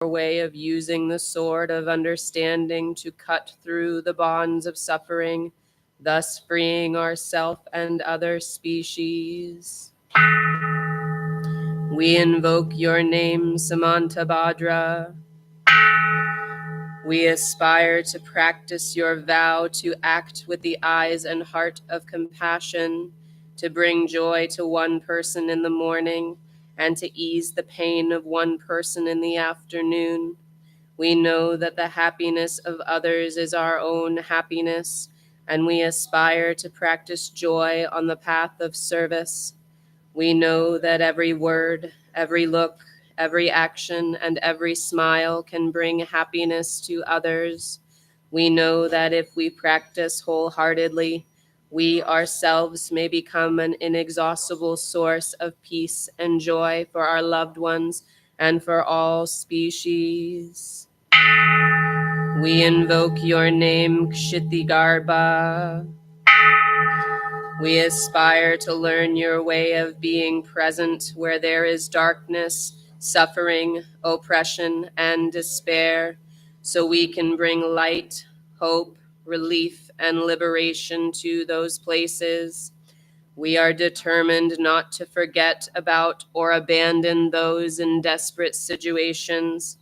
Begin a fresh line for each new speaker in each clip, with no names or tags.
way of using the sword of understanding to cut through the bonds of suffering, thus freeing ourself and other species. We invoke your name, Samantabhadra. We aspire to practice your vow to act with the eyes and heart of compassion, to bring joy to one person in the morning, and to ease the pain of one person in the afternoon. We know that the happiness of others is our own happiness, and we aspire to practice joy on the path of service. We know that every word, every look, every action, and every smile can bring happiness to others. We know that if we practice wholeheartedly, we ourselves may become an inexhaustible source of peace and joy for our loved ones and for all species. We invoke your name, Kshitigarbha. We aspire to learn your way of being present where there is darkness, suffering, oppression, and despair, so we can bring light, hope, relief, and liberation to those places. We are determined not to forget about or abandon those in desperate situations.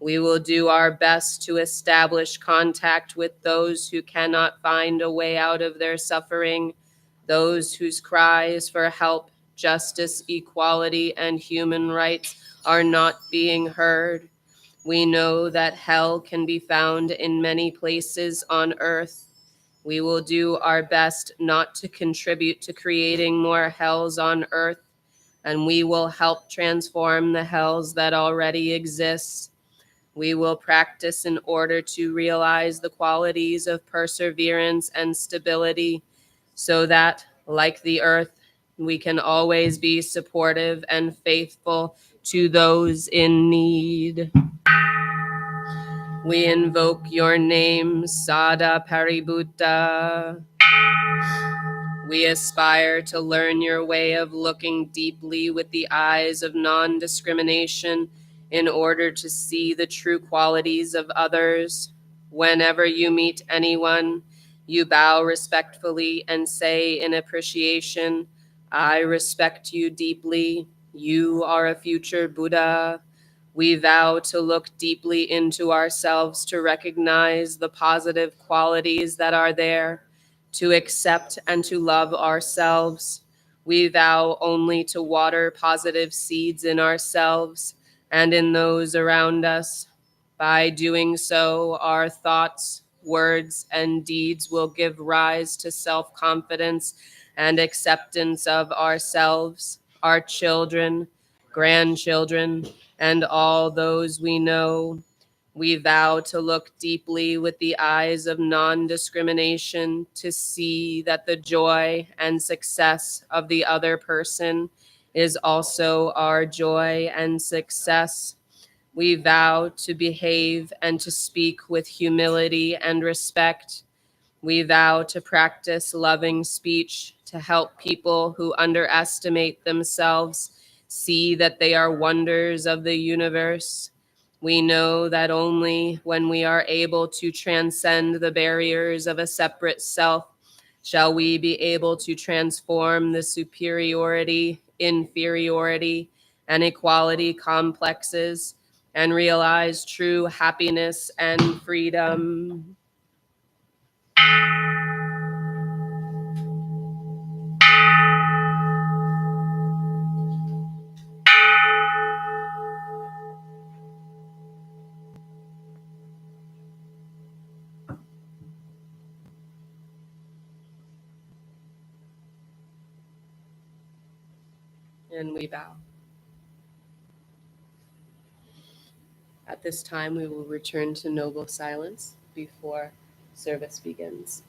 We will do our best to establish contact with those who cannot find a way out of their suffering, those whose cries for help, justice, equality, and human rights are not being heard. We know that hell can be found in many places on earth. We will do our best not to contribute to creating more hells on earth, and we will help transform the hells that already exist. We will practice in order to realize the qualities of perseverance and stability, so that, like the earth, we can always be supportive and faithful to those in need. We invoke your name, Sada Paributta. We aspire to learn your way of looking deeply with the eyes of non-discrimination in order to see the true qualities of others. Whenever you meet anyone, you bow respectfully and say in appreciation, "I respect you deeply. You are a future Buddha." We vow to look deeply into ourselves to recognize the positive qualities that are there, to accept and to love ourselves. We vow only to water positive seeds in ourselves and in those around us. By doing so, our thoughts, words, and deeds will give rise to self-confidence and acceptance of ourselves, our children, grandchildren, and all those we know. We vow to look deeply with the eyes of non-discrimination to see that the joy and success of the other person is also our joy and success. We vow to behave and to speak with humility and respect. We vow to practice loving speech to help people who underestimate themselves see that they are wonders of the universe. We know that only when we are able to transcend the barriers of a separate self shall we be able to transform the superiority, inferiority, and equality complexes and realize true happiness and freedom. And we bow. At this time, we will return to noble silence before service begins.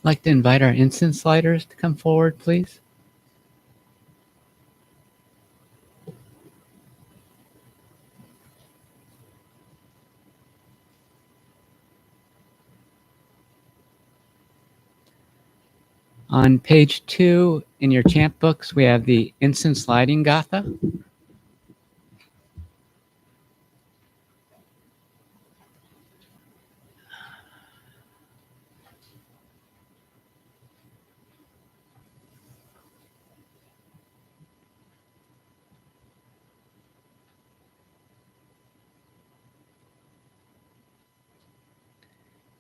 I'd like to invite our incense lighters to come forward, please. On page 2 in your chant books, we have the incense lighting gatha.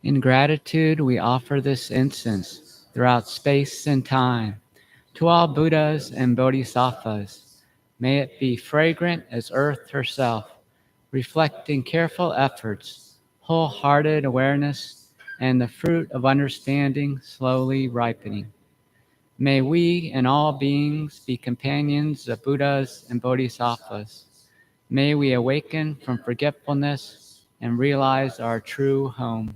In gratitude, we offer this incense throughout space and time to all Buddhas and Bodhisattvas. May it be fragrant as earth herself, reflecting careful efforts, wholehearted awareness, and the fruit of understanding slowly ripening. May we and all beings be companions of Buddhas and Bodhisattvas. May we awaken from forgetfulness and realize our true home.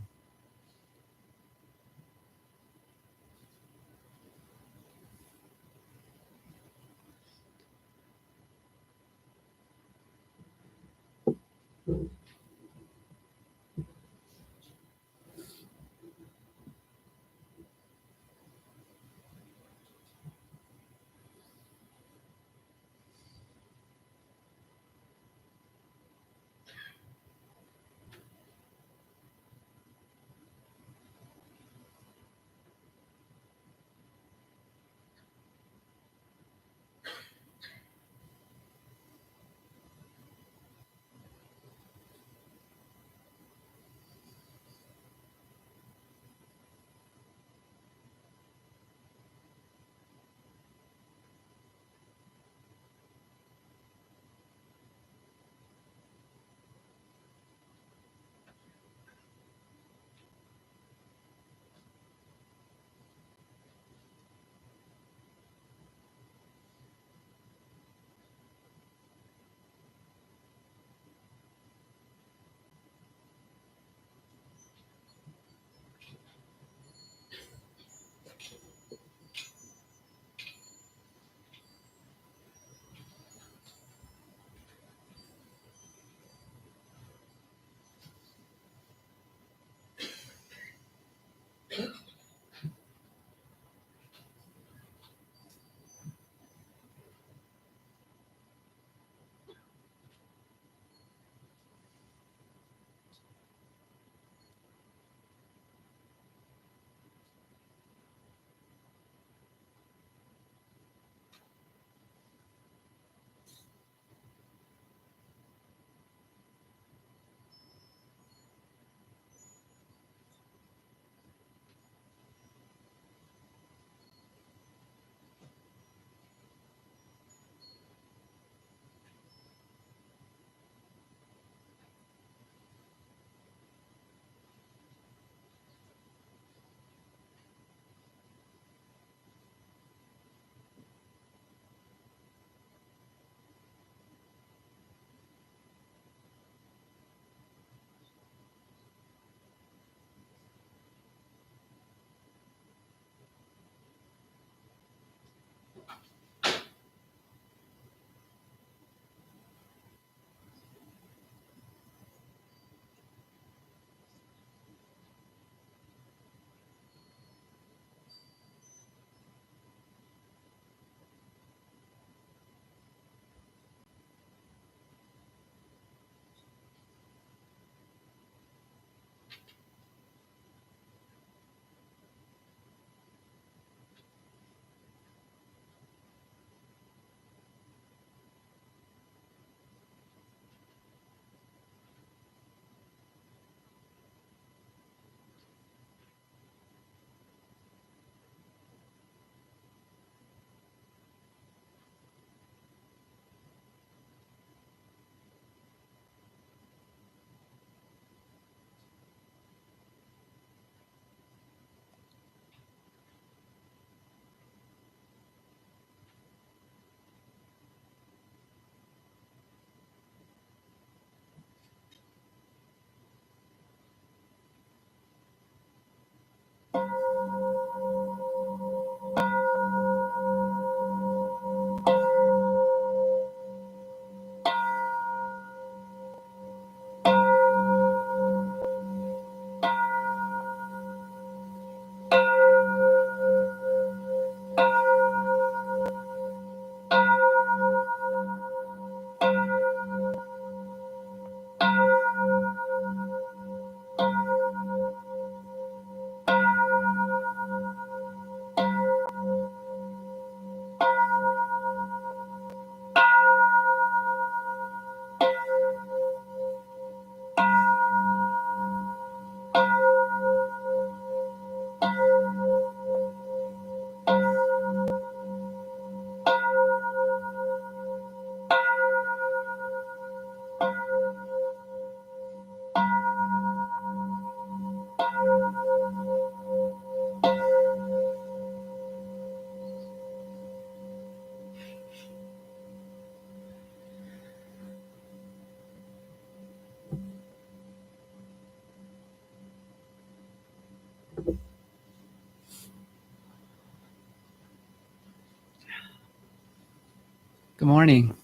Good morning.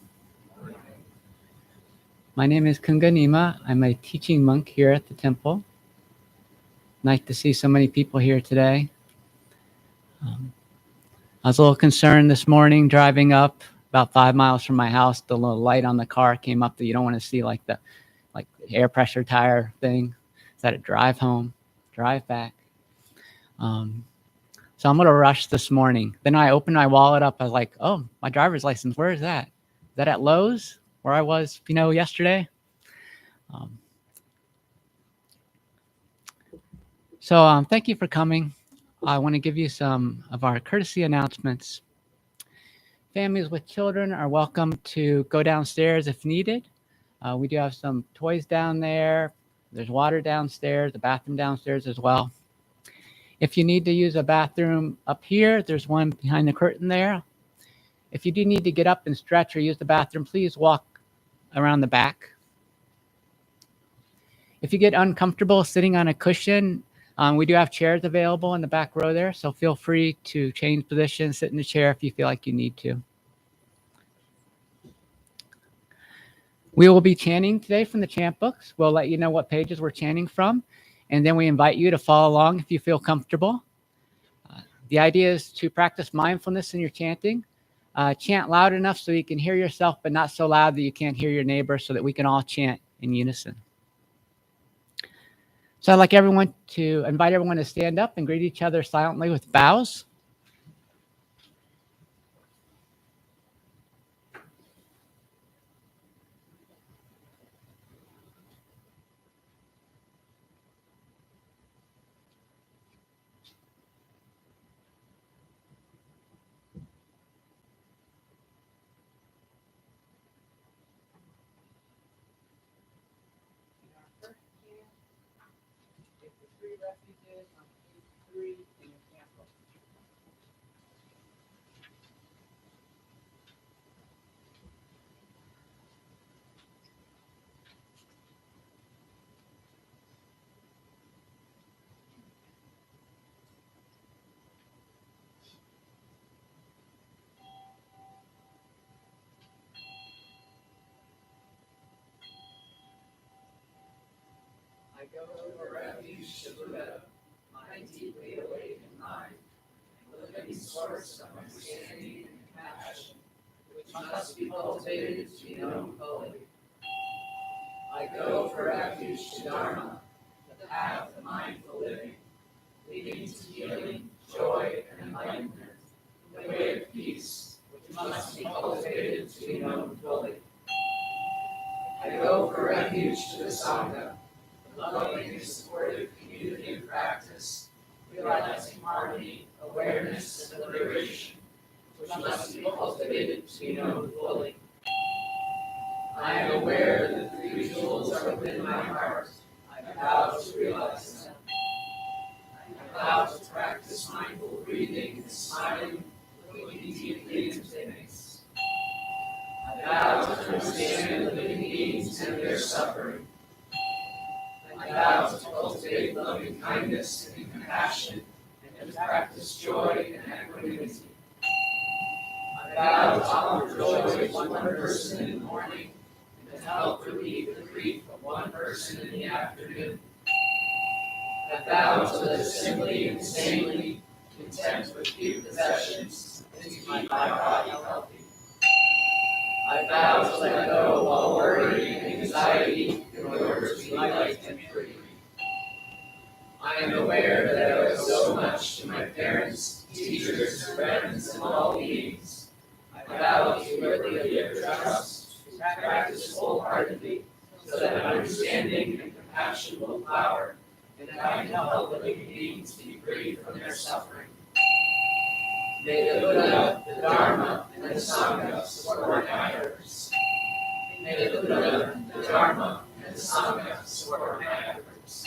My name is Kunga Nyima. I'm a teaching monk here at the temple. Nice to see so many people here today. I was a little concerned this morning driving up about 5 miles from my house. The little light on the car came up that you don't want to see, like the air pressure tire thing. Is that a drive home, drive back? So I'm going to rush this morning. Then I opened my wallet up. I was like, oh, my driver's license, where is that? Is that at Lowe's where I was, yesterday? So thank you for coming. I want to give you some of our courtesy announcements. Families with children are welcome to go downstairs if needed. We do have some toys down there. There's water downstairs, the bathroom downstairs as well. If you need to use a bathroom up here, there's one behind the curtain there. If you do need to get up and stretch or use the bathroom, please walk around the back. If you get uncomfortable sitting on a cushion, we do have chairs available in the back row there, so feel free to change positions, sit in the chair if you feel like you need to. We will be chanting today from the chant books. We'll let you know what pages we're chanting from, and then we invite you to follow along if you feel comfortable. The idea is to practice mindfulness in your chanting. Chant loud enough so you can hear yourself, but not so loud that you can't hear your neighbor, so that we can all chant in unison. So I'd like to invite everyone to stand up and greet each other silently with bows. I go for refuge to Buddha, my deeply awakened mind, living source of understanding and compassion, which must be cultivated to be known fully. I go for refuge to Dharma, the path of mindful living, leading to healing, joy, and enlightenment, the way of peace, which must be cultivated to be known fully. I go for refuge to the Sangha, the loving and supportive community of practice, realizing harmony, awareness, and liberation, which must be cultivated to be known fully. I am aware that the three jewels are within my heart. I vow to realize them. I vow to practice mindful breathing and smiling, looking deeply into things. I vow to understand living beings and their suffering. I vow to cultivate loving kindness and compassion, and to practice joy and equanimity. I vow to offer joy to one person in the morning, and to help relieve the grief of one person in the afternoon. I vow to live simply and sanely, content with few possessions, and to keep my body healthy. I vow to let go of all worry and anxiety in order to be light and free. I am aware that I owe so much to my parents, teachers, friends, and all beings. I vow to worthy their trust, to practice wholeheartedly, so that understanding and compassion will flower, and that I can help living beings be free from their suffering. May the Buddha, the Dharma, and the Sangha support my efforts. May the Buddha, the Dharma, and the Sangha support my efforts.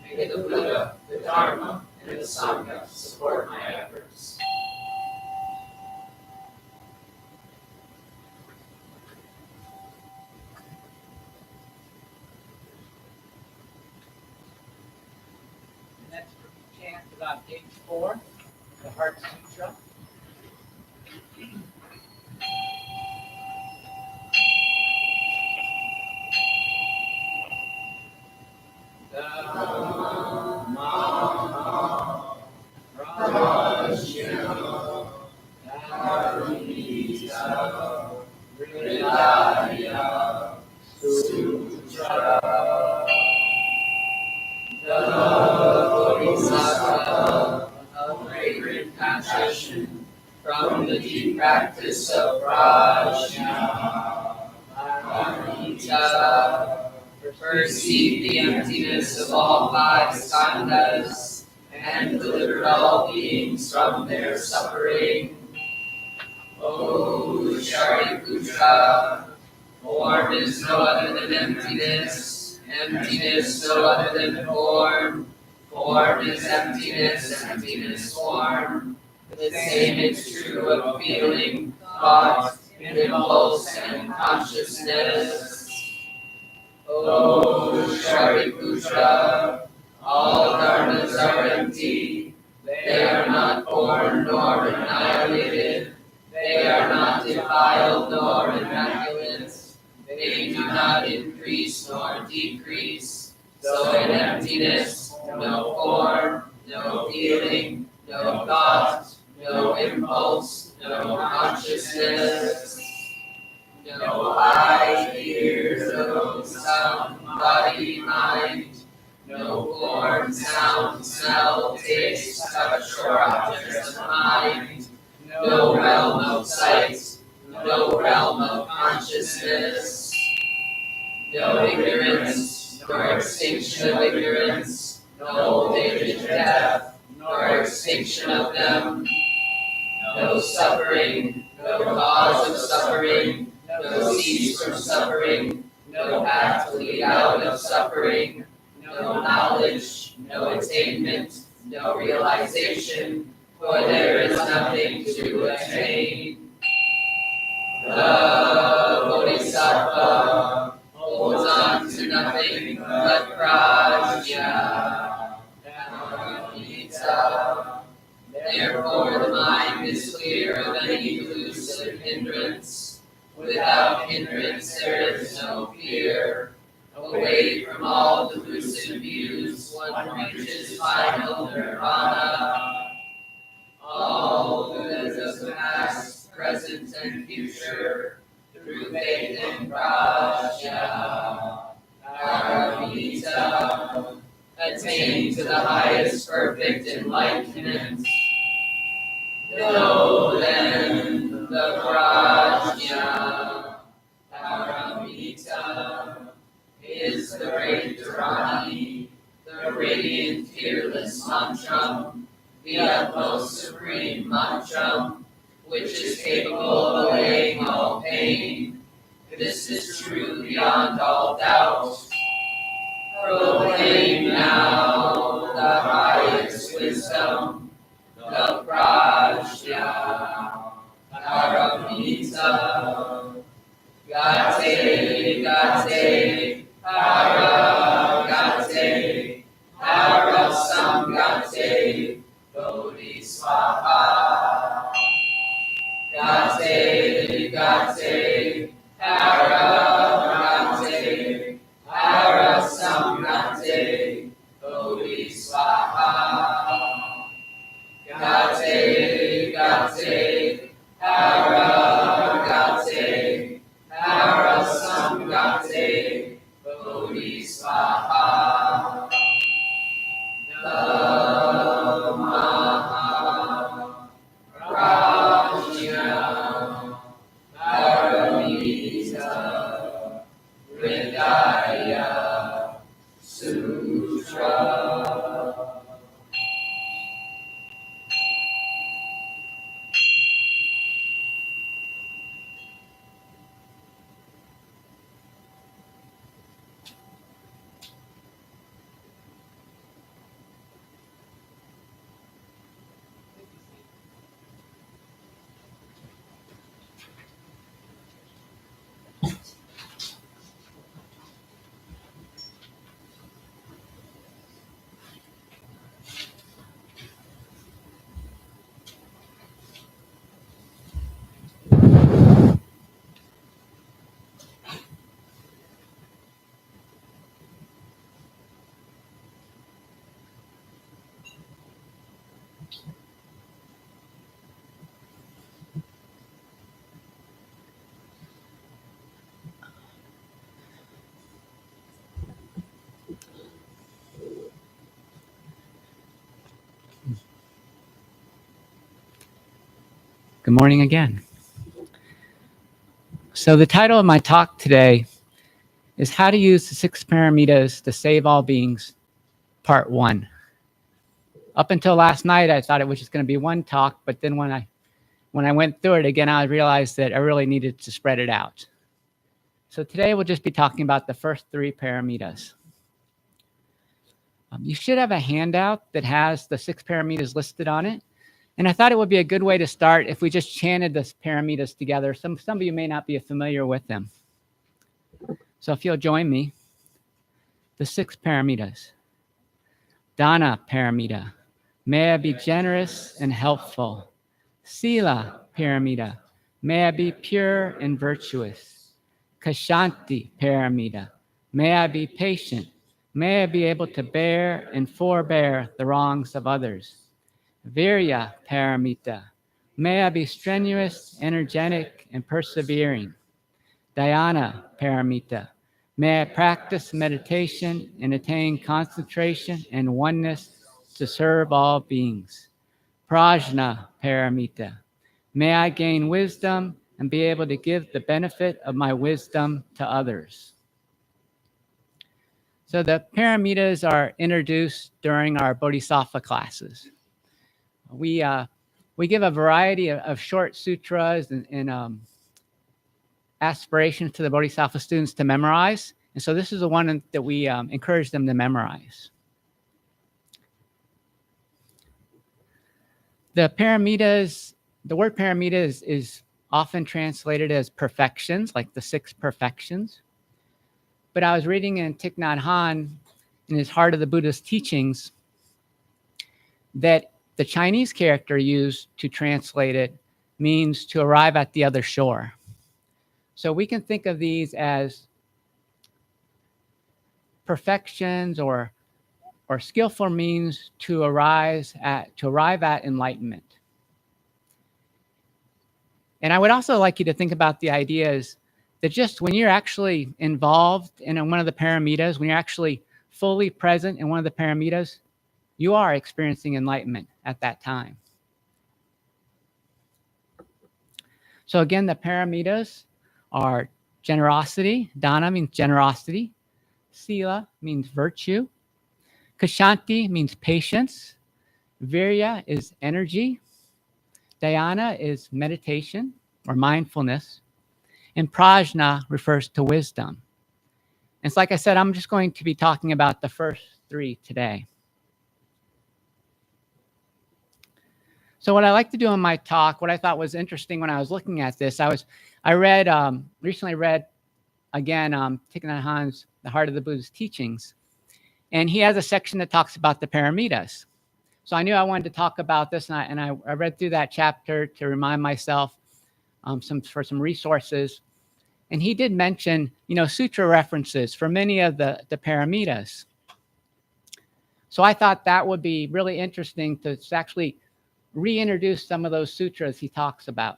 May the Buddha, the Dharma, and the Sangha support my efforts. The next chant is on page 4, the Heart Sutra.
Bodhisattva of fragrant compassion from the deep practice of prajna. Paramita, perceive the emptiness of all five skandhas and deliver all beings from their suffering. O Shariputra, form is no other than emptiness, emptiness no other than form, form is emptiness, emptiness form. The same is true of feeling, thought, impulse, and consciousness. O Shariputra, all dharmas are empty. They are not born nor annihilated. They are not defiled nor immaculate. They do not increase nor decrease. So in emptiness, no form, no feeling, no thought, no impulse, no consciousness. No eye, ear, nose, sound, body, mind. No form, sound, smell, taste, touch, or objects of mind. No realm of sight. No realm of consciousness. No ignorance, nor extinction of ignorance. No old age of death, nor extinction of them. No suffering, no cause of suffering, no cease from suffering, no path to lead out of suffering, no knowledge, no attainment, no realization, for there is nothing to attain. The Bodhisattva holds on to nothing but prajna. Paramita. Therefore, the mind is clear of any delusive hindrance. Without hindrance, there is no fear. Away from all delusive views, one reaches final nirvana. All Buddhas of the past, present, and future, through faith in prajna, paramita, attain to the highest perfect enlightenment. Know then the prajna, paramita, is the great Dharma, the radiant, fearless mantra, the utmost supreme mantra, which is capable of allaying all pain. This is true beyond all doubt. Proclaim now the highest wisdom, the prajna, paramita. Gate, gate, para, gate, para samgate, bodhisvaha. Gate, gate, para, gate, para samgate, bodhisvaha. Gate, gate, para, gate, para samgate, bodhisvaha. Namaha prajna paramita hridaya sutra.
Good morning again. So the title of my talk today is How to Use the Six Paramitas to Save All Beings, Part 1. Up until last night, I thought it was just going to be one talk, but then when I went through it again, I realized that I really needed to spread it out. So today we'll just be talking about the first 3 paramitas. You should have a handout that has the 6 paramitas listed on it. And I thought it would be a good way to start if we just chanted the paramitas together. Some of you may not be familiar with them. So if you'll join me, the 6 paramitas. Dana paramita, may I be generous and helpful. Sila paramita, may I be pure and virtuous. Kashanti paramita, may I be patient. May I be able to bear and forbear the wrongs of others. Virya paramita, may I be strenuous, energetic, and persevering. Dhyana paramita, may I practice meditation and attain concentration and oneness to serve all beings. Prajna paramita, may I gain wisdom and be able to give the benefit of my wisdom to others. So the paramitas are introduced during our Bodhisattva classes. We give a variety of short sutras and aspirations to the Bodhisattva students to memorize. And so this is the one that we encourage them to memorize. The paramitas, the word paramita is often translated as perfections, like the 6 perfections. But I was reading in Thich Nhat Hanh, in his Heart of the Buddhist Teachings, that the Chinese character used to translate it means to arrive at the other shore. So we can think of these as perfections or skillful means to arrive at enlightenment. And I would also like you to think about the ideas that just when you're actually involved in one of the paramitas, when you're actually fully present in one of the paramitas, you are experiencing enlightenment at that time. So again, the paramitas are generosity. Dana means generosity. Sila means virtue. Kashanti means patience. Virya is energy. Dhyana is meditation or mindfulness. And prajna refers to wisdom. And so like I said, I'm just going to be talking about the first 3 today. So what I like to do in my talk, what I thought was interesting when I was looking at this, I recently read again Thich Nhat Hanh's The Heart of the Buddhist Teachings, and he has a section that talks about the paramitas. So I knew I wanted to talk about this, and I read through that chapter to remind myself for some resources. And he did mention, sutra references for many of the paramitas. So I thought that would be really interesting to actually reintroduce some of those sutras he talks about.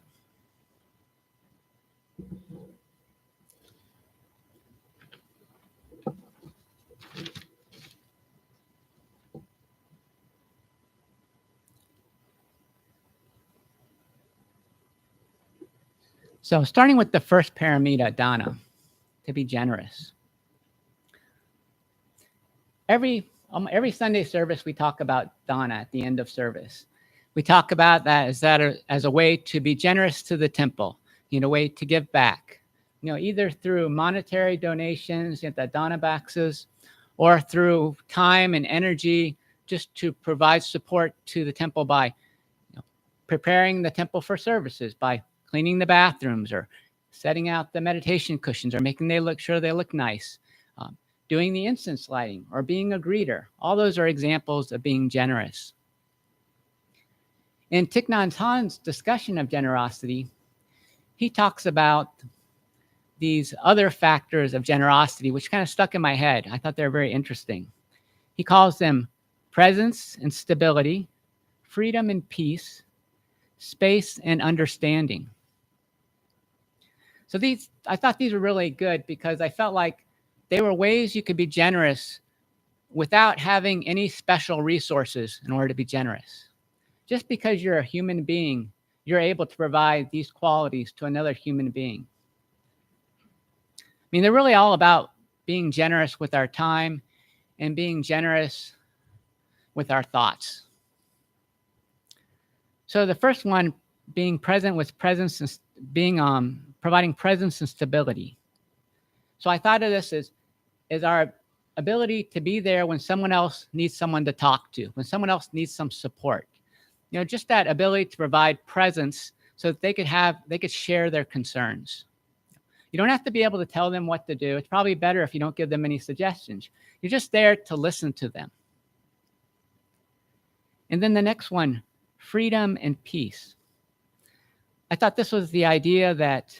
So starting with the first paramita, dana, to be generous. Every Sunday service, we talk about dana at the end of service. We talk about that as a way to be generous to the temple, a way to give back, either through monetary donations, the dana boxes, or through time and energy, just to provide support to the temple by preparing the temple for services, by cleaning the bathrooms or setting out the meditation cushions or making sure they look nice, doing the incense lighting or being a greeter. All those are examples of being generous. In Thich Nhat Hanh's discussion of generosity, he talks about these other factors of generosity, which kind of stuck in my head. I thought they were very interesting. He calls them presence and stability, freedom and peace, space and understanding. So I thought these were really good because I felt like they were ways you could be generous without having any special resources in order to be generous. Just because you're a human being, you're able to provide these qualities to another human being. I mean, they're really all about being generous with our time and being generous with our thoughts. So the first one, being present with presence and providing presence and stability. So I thought of this as our ability to be there when someone else needs someone to talk to, when someone else needs some support. You know, just that ability to provide presence so that they could share their concerns. You don't have to be able to tell them what to do. It's probably better if you don't give them any suggestions. You're just there to listen to them. And then the next one, freedom and peace. I thought this was the idea that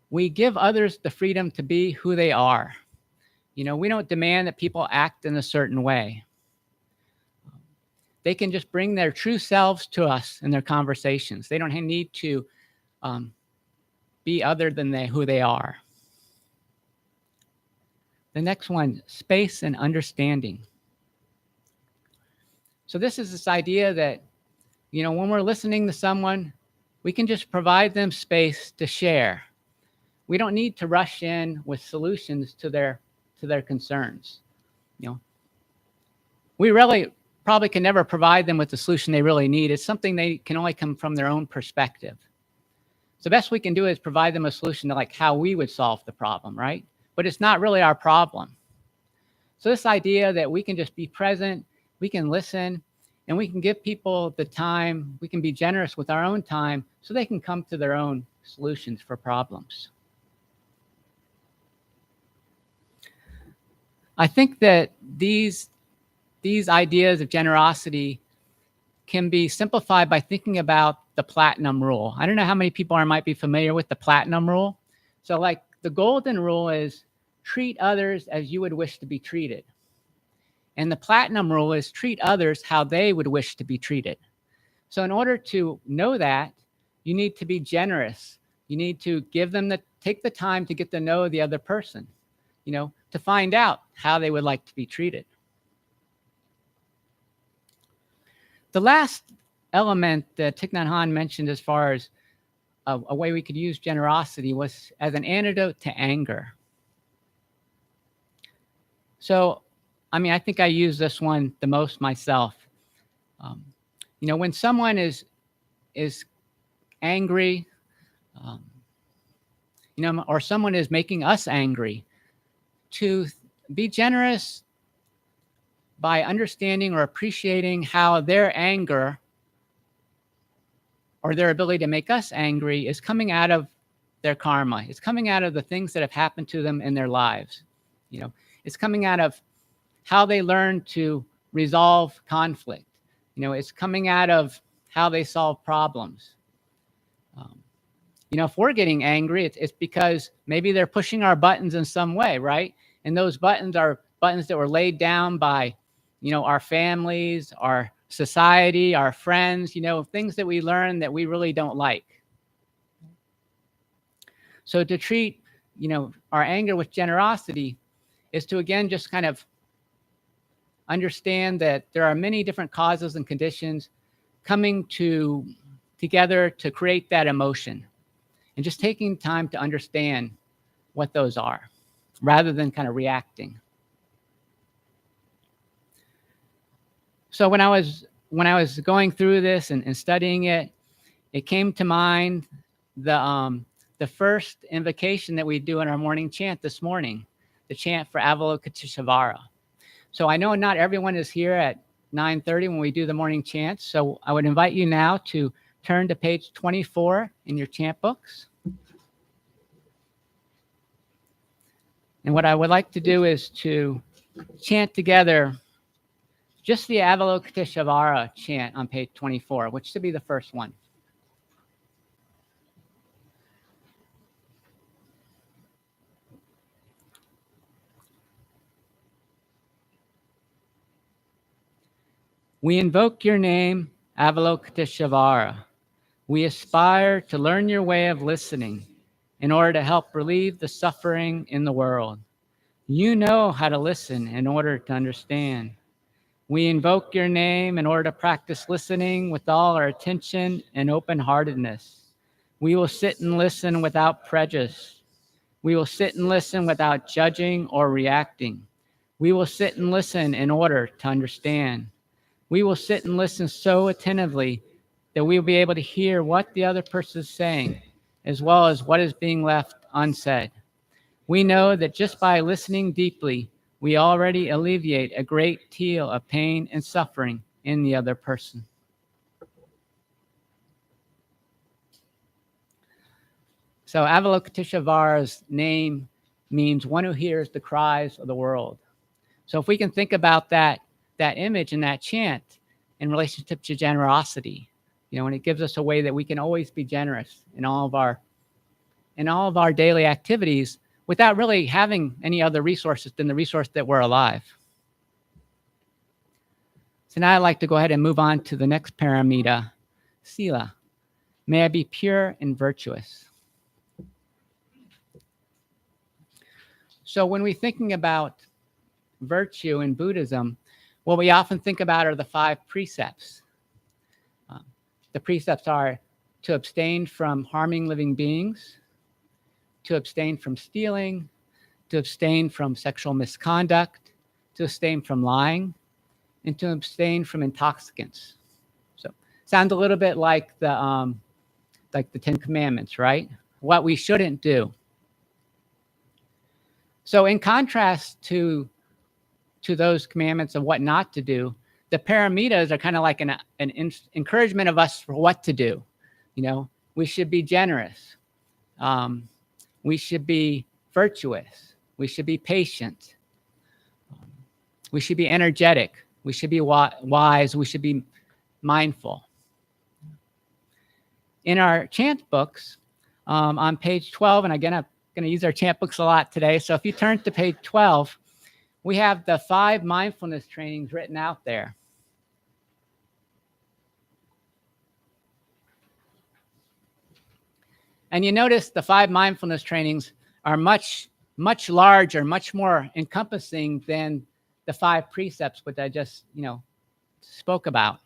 we give others the freedom to be who they are. You know, we don't demand that people act in a certain way. They can just bring their true selves to us in their conversations. They don't need to be other than who they are. The next one, space and understanding. So this is this idea that, you know, when we're listening to someone, we can just provide them space to share. We don't need to rush in with solutions to their concerns. You know, we really probably can never provide them with the solution they really need. It's something they can only come from their own perspective. So the best we can do is provide them a solution to like how we would solve the problem, right? But it's not really our problem. So this idea that we can just be present, we can listen, and we can give people the time, we can be generous with our own time so they can come to their own solutions for problems. I think that these ideas of generosity can be simplified by thinking about the platinum rule. I don't know how many people might be familiar with the platinum rule. So like the golden rule is treat others as you would wish to be treated. And the platinum rule is treat others how they would wish to be treated. So in order to know that, you need to be generous. You need to take the time to get to know the other person, you know, to find out how they would like to be treated. The last element that Thich Nhat Hanh mentioned as far as a way we could use generosity was as an antidote to anger. So, I mean, I think I use this one the most myself. You know, when someone is angry, you know, or someone is making us angry, to be generous by understanding or appreciating how their anger or their ability to make us angry is coming out of their karma. It's coming out of the things that have happened to them in their lives. You know, it's coming out of how they learn to resolve conflict. You know, it's coming out of how they solve problems. You know, if we're getting angry, it's because maybe they're pushing our buttons in some way, right? And those buttons are buttons that were laid down by, you know, our families, our society, our friends, you know, things that we learn that we really don't like. So to treat, you know, our anger with generosity is to, again, just kind of understand that there are many different causes and conditions coming together to create that emotion, and just taking time to understand what those are rather than kind of reacting. So when I was going through this and studying it, it came to mind the first invocation that we do in our morning chant this morning, the chant for Avalokiteshvara. So I know not everyone is here at 9:30 when we do the morning chant, so I would invite you now to turn to page 24 in your chant books. And what I would like to do is to chant together just the Avalokiteshvara chant on page 24, which should be the first one. We invoke your name, Avalokiteshvara. We aspire to learn your way of listening in order to help relieve the suffering in the world. You know how to listen in order to understand. We invoke your name in order to practice listening with all our attention and open-heartedness. We will sit and listen without prejudice. We will sit and listen without judging or reacting. We will sit and listen in order to understand. We will sit and listen so attentively that we will be able to hear what the other person is saying, as well as what is being left unsaid. We know that just by listening deeply, we already alleviate a great deal of pain and suffering in the other person. So Avalokiteshvara's name means one who hears the cries of the world. So if we can think about that image and that chant in relationship to generosity, and it gives us a way that we can always be generous in all of our daily activities without really having any other resources than the resource that we're alive. So now I'd like to go ahead and move on to the next paramita, sila. May I be pure and virtuous. So when we're thinking about virtue in Buddhism, what we often think about are the 5 precepts. The precepts are to abstain from harming living beings, to abstain from stealing, to abstain from sexual misconduct, to abstain from lying, and to abstain from intoxicants. So sounds a little bit like the 10 Commandments, right? What we shouldn't do. So in contrast to those commandments of what not to do, the paramitas are kind of like an encouragement of us for what to do. We should be generous. We should be virtuous. We should be patient. We should be energetic. We should be wise. We should be mindful. In our chant books, on page 12, and again, I'm going to use our chant books a lot today. So if you turn to page 12, we have the 5 mindfulness trainings written out there. And you notice the 5 mindfulness trainings are much, much larger, much more encompassing than the 5 precepts, which I just, spoke about.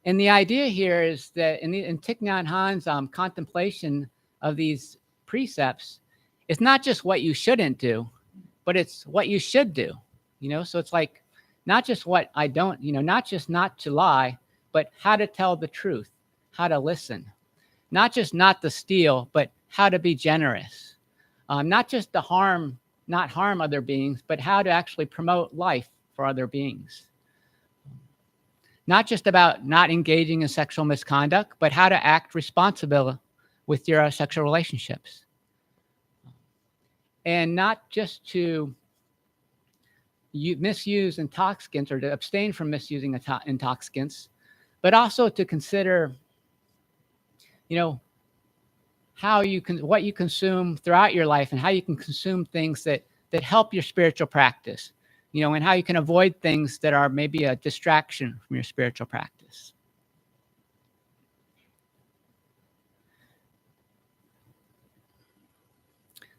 And the idea here is that in Thich Nhat Hanh's contemplation of these precepts, it's not just what you shouldn't do, but it's what you should do. So it's like not just what I don't, not just not to lie, but how to tell the truth, how to listen. Not just not to steal, but how to be generous. Not just to not harm other beings, but how to actually promote life for other beings. Not just about not engaging in sexual misconduct, but how to act responsible with your sexual relationships. And not just to misuse intoxicants or to abstain from misusing intoxicants, but also to consider what you consume throughout your life and how you can consume things that help your spiritual practice, and how you can avoid things that are maybe a distraction from your spiritual practice.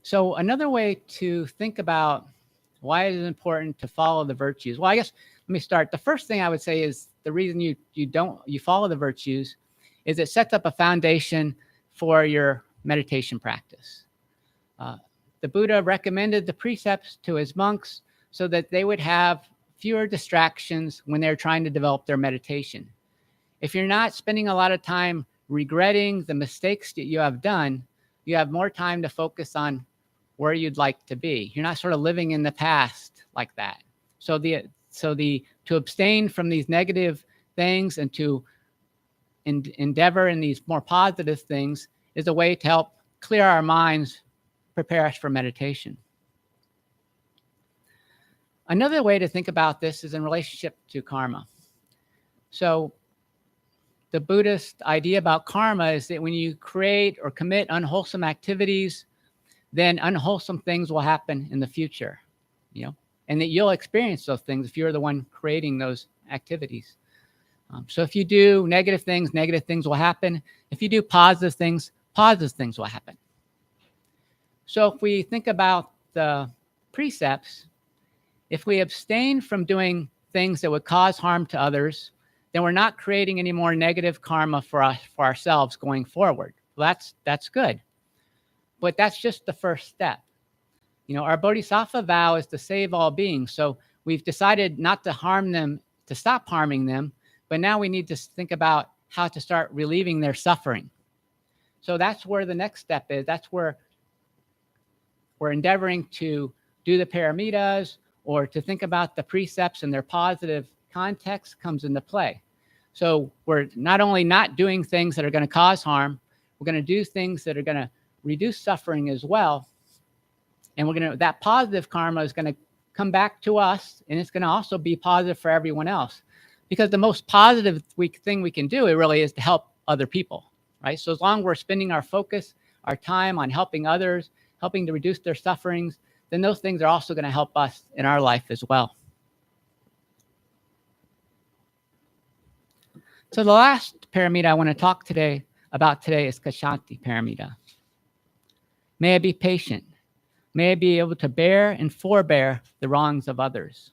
So another way to think about why it is important to follow the virtues. Well, I guess let me start. The first thing I would say is the reason you follow the virtues is it sets up a foundation for your meditation practice. The Buddha recommended the precepts to his monks so that they would have fewer distractions when they're trying to develop their meditation. If you're not spending a lot of time regretting the mistakes that you have done, you have more time to focus on where you'd like to be. You're not sort of living in the past like that. So to abstain from these negative things and to endeavor in these more positive things is a way to help clear our minds, prepare us for meditation. Another way to think about this is in relationship to karma. So the Buddhist idea about karma is that when you create or commit unwholesome activities, then unwholesome things will happen in the future, and that you'll experience those things if you're the one creating those activities. So if you do negative things will happen. If you do positive things will happen. So if we think about the precepts, If we abstain from doing things that would cause harm to others, then we're not creating any more negative karma for us, for ourselves going forward. Well, that's good. But that's just the first step. You know, our Bodhisattva vow is to save all beings. So we've decided not to harm them, to stop harming them, but now we need to think about how to start relieving their suffering. So that's where the next step is. That's where we're endeavoring to do the Paramitas, or to think about the precepts and their positive context comes into play. So we're not only not doing things that are going to cause harm, we're going to do things that are going to reduce suffering as well. And that positive karma is going to come back to us, and it's going to also be positive for everyone else. Because the most positive thing we can do, it really is to help other people, right? So as long as we're spending our focus, our time on helping others, helping to reduce their sufferings, then those things are also going to help us in our life as well. So the last paramita I want to talk about today is Kshanti paramita. May I be patient. May I be able to bear and forbear the wrongs of others.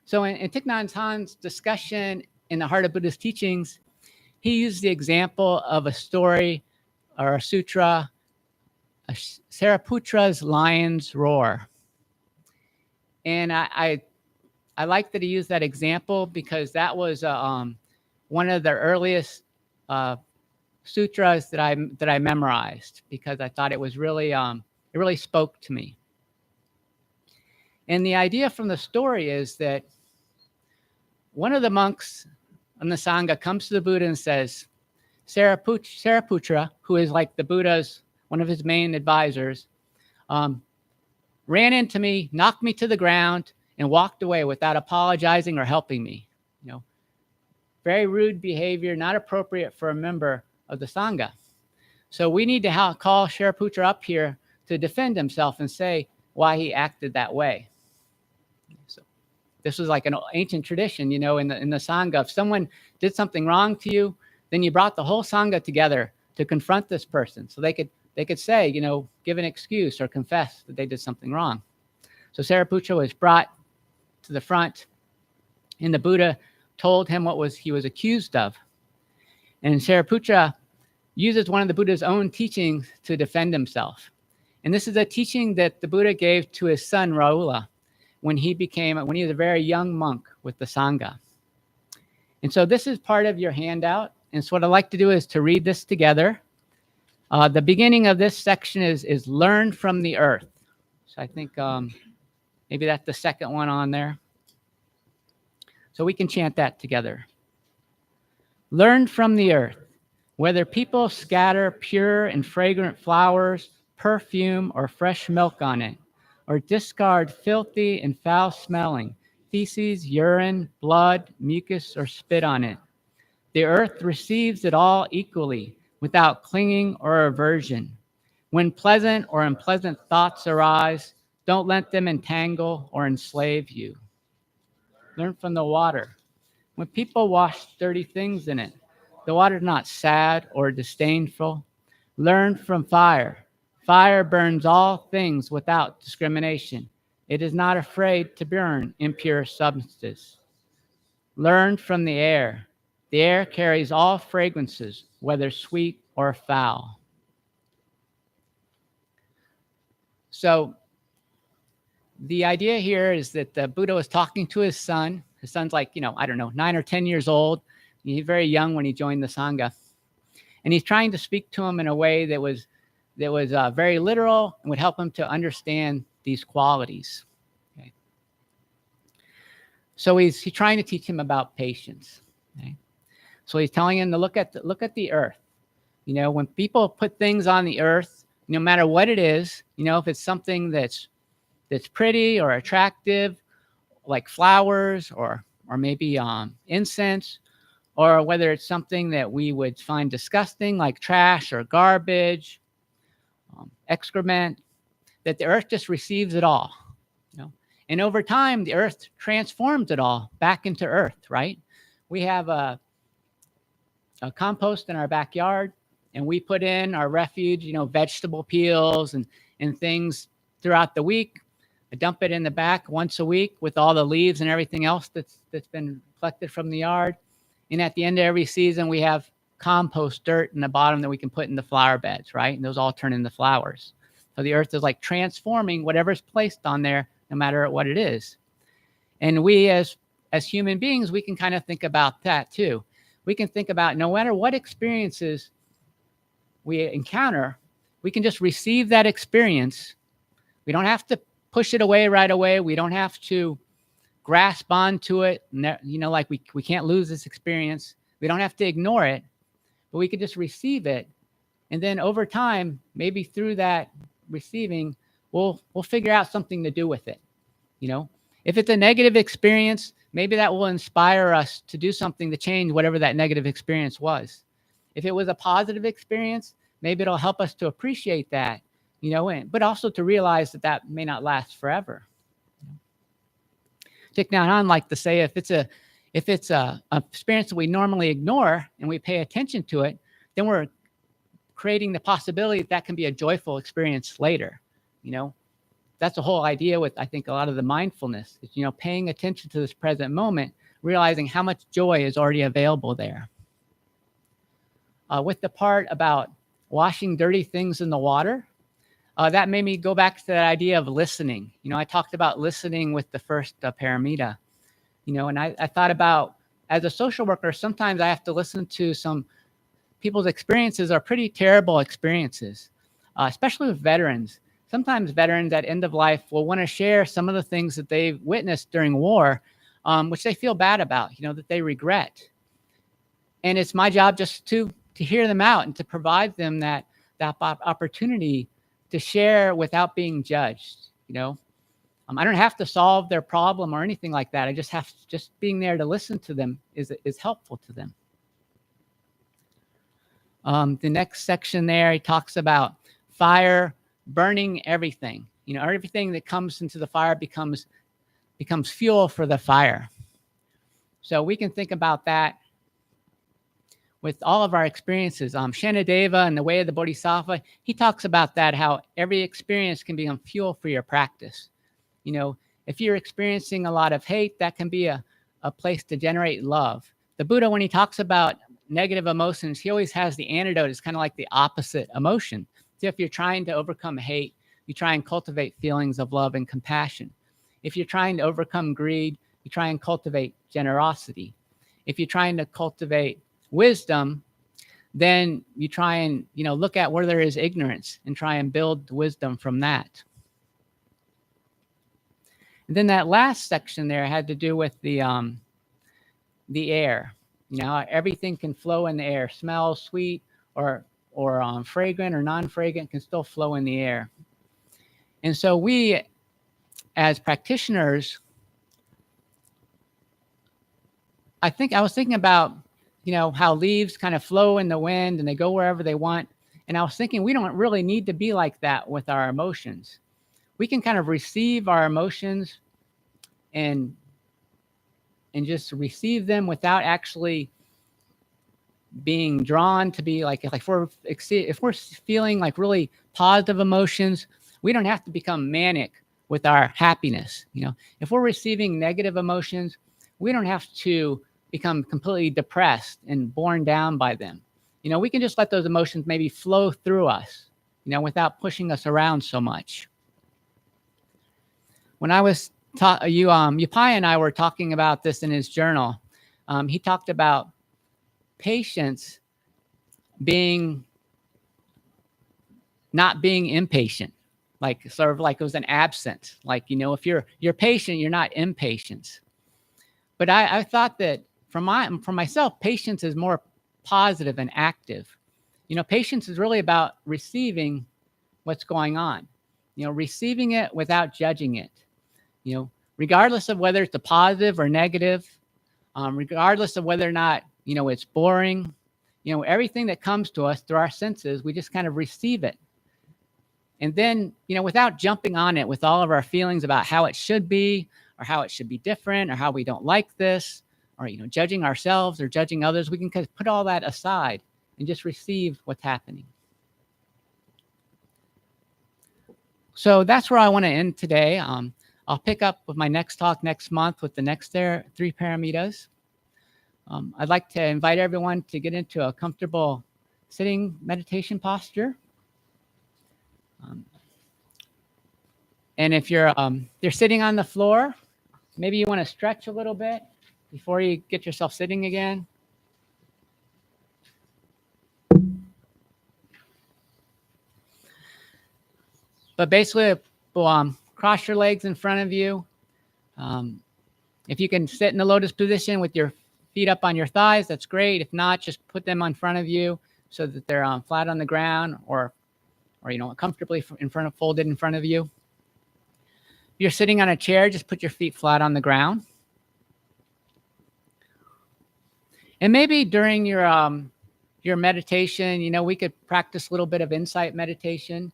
So in Thich Nhat Hanh's discussion in the Heart of Buddhist Teachings, he used the example of a story or a sutra, Sariputra's Lion's Roar. And I like that he used that example because that was one of the earliest sutras that I memorized, because I thought it was really it really spoke to me. And the idea from the story is that one of the monks in the Sangha comes to the Buddha and says, Sariputra, who is like the Buddha's, one of his main advisors, ran into me, knocked me to the ground, and walked away without apologizing or helping me. You know, very rude behavior, not appropriate for a member of the Sangha. So we need to call Sariputra up here to defend himself and say why he acted that way. So this was like an ancient tradition, you know, in the Sangha. If someone did something wrong to you, then you brought the whole Sangha together to confront this person, so they could say, you know, give an excuse or confess that they did something wrong. So Sariputra was brought to the front, and the Buddha told him what he was accused of. And Sariputra uses one of the Buddha's own teachings to defend himself. And this is a teaching that the Buddha gave to his son Rahula when he was a very young monk with the Sangha. And so this is part of your handout. And so what I'd like to do is to read this together. The beginning of this section is learn from the earth. So I think maybe that's the second one on there. So we can chant that together. Learn from the earth. Whether people scatter pure and fragrant flowers, perfume, or fresh milk on it, or discard filthy and foul-smelling feces, urine, blood, mucus, or spit on it, the earth receives it all equally, without clinging or aversion. When pleasant or unpleasant thoughts arise, don't let them entangle or enslave you. Learn from the water. When people wash dirty things in it, the water is not sad or disdainful. Learn from fire. Fire burns all things without discrimination. It is not afraid to burn impure substances. Learn from the air. The air carries all fragrances, whether sweet or foul. So the idea here is that the Buddha was talking to his son. His son's like, 9 or 10 years old. He's very young when he joined the Sangha. And he's trying to speak to him in a way that was very literal and would help him to understand these qualities. Okay. So he's trying to teach him about patience. Okay. So he's telling him to look at the earth. You know, when people put things on the earth, no matter what it is, if it's something that's pretty or attractive, like flowers or maybe incense, or whether it's something that we would find disgusting, like trash or garbage, excrement, that the earth just receives it all. And over time, the earth transforms it all back into earth, right? We have a compost in our backyard, and we put in our refuge, vegetable peels and things throughout the week. I dump it in the back once a week with all the leaves and everything else that's been collected from the yard. And at the end of every season, we have compost dirt in the bottom that we can put in the flower beds, right? And those all turn into flowers. So the earth is like transforming whatever's placed on there, no matter what it is. And we as human beings, we can kind of think about that too. We can think about no matter what experiences we encounter, we can just receive that experience. We don't have to push it away right away. We don't have to grasp onto it. Like we can't lose this experience. We don't have to ignore it, but we can just receive it. And then over time, maybe through that receiving, we'll figure out something to do with it. If it's a negative experience, maybe that will inspire us to do something to change whatever that negative experience was. If it was a positive experience, maybe it'll help us to appreciate that, but also to realize that may not last forever. Take that on, like to say, if it's a experience that we normally ignore and we pay attention to it, then we're creating the possibility that can be a joyful experience later. That's the whole idea with, I think, a lot of the mindfulness is, paying attention to this present moment, realizing how much joy is already available there. With the part about washing dirty things in the water, that made me go back to that idea of listening. I talked about listening with the first paramita, and I thought about, as a social worker, sometimes I have to listen to some people's experiences are pretty terrible experiences, especially with veterans. Sometimes veterans at end of life will want to share some of the things that they've witnessed during war, which they feel bad about, that they regret. And it's my job just to hear them out and to provide them that opportunity to share without being judged. I don't have to solve their problem or anything like that. I just being there to listen to them is helpful to them. The next section there, he talks about fire burning everything. Everything that comes into the fire becomes fuel for the fire. So we can think about that with all of our experiences. Shanadeva and the Way of the Bodhisattva, he talks about that, how every experience can become fuel for your practice. If you're experiencing a lot of hate, that can be a place to generate love. The Buddha, when he talks about negative emotions, he always has the antidote. It's kind of like the opposite emotion. So if you're trying to overcome hate, you try and cultivate feelings of love and compassion. If you're trying to overcome greed, you try and cultivate generosity. If you're trying to cultivate wisdom, then you try and look at where there is ignorance and try and build wisdom from that. And then that last section there had to do with the air. Everything can flow in the air. Smell, sweet, or fragrant or non-fragrant can still flow in the air. And so we, as practitioners, I was thinking about, how leaves kind of flow in the wind and they go wherever they want. And I was thinking we don't really need to be like that with our emotions. We can kind of receive our emotions and just receive them without actually being drawn to be like if we're feeling like really positive emotions, we don't have to become manic with our happiness. If we're receiving negative emotions, we don't have to become completely depressed and borne down by them. We can just let those emotions maybe flow through us, without pushing us around so much. When I was Upai and I were talking about this in his journal, he talked about patience not being impatient, like sort of like it was an absence. Like, if you're patient, you're not impatient. But I thought that for myself, patience is more positive and active. Patience is really about receiving what's going on, receiving it without judging it, regardless of whether it's a positive or negative, regardless of whether or not, it's boring, everything that comes to us through our senses, we just kind of receive it. And then, without jumping on it with all of our feelings about how it should be or how it should be different or how we don't like this or, judging ourselves or judging others, we can kind of put all that aside and just receive what's happening. So that's where I want to end today. I'll pick up with my next talk next month with the next 3 paramitas. I'd like to invite everyone to get into a comfortable sitting meditation posture. And if you're sitting on the floor, maybe you want to stretch a little bit before you get yourself sitting again. But basically, cross your legs in front of you. If you can sit in the lotus position with your feet up on your thighs, that's great. If not, just put them in front of you so that they're flat on the ground, or comfortably folded in front of you. If you're sitting on a chair, just put your feet flat on the ground. And maybe during your meditation, we could practice a little bit of insight meditation.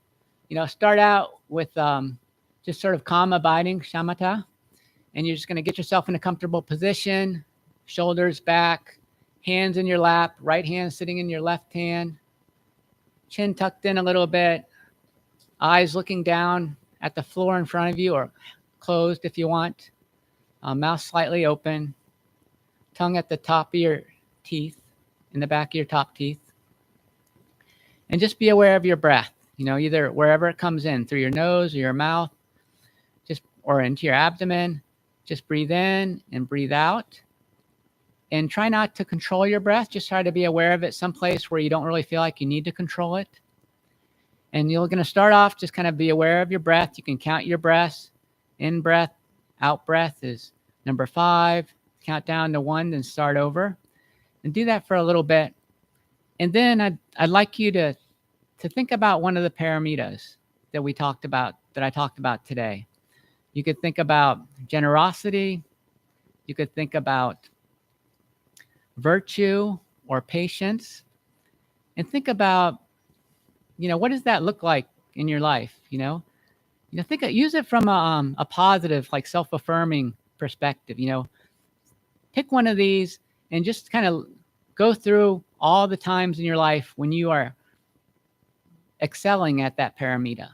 Start out with just sort of calm abiding, shamatha. And you're just going to get yourself in a comfortable position, shoulders back, hands in your lap, right hand sitting in your left hand, chin tucked in a little bit, eyes looking down at the floor in front of you, or closed if you want, mouth slightly open, tongue at the top of your teeth, in the back of your top teeth. And just be aware of your breath, either wherever it comes in, through your nose or your mouth, or into your abdomen. Just breathe in and breathe out. And try not to control your breath. Just try to be aware of it someplace where you don't really feel like you need to control it. And you're going to start off, just kind of be aware of your breath. You can count your breaths. In breath, out breath is number 5. Count down to 1, then start over. And do that for a little bit. And then I'd like you to think about one of the paramitas that I talked about today. You could think about generosity. You could think about virtue or patience. And think about, what does that look like in your life? Use it from a positive, like self-affirming perspective. Pick one of these and just kind of go through all the times in your life when you are excelling at that paramita.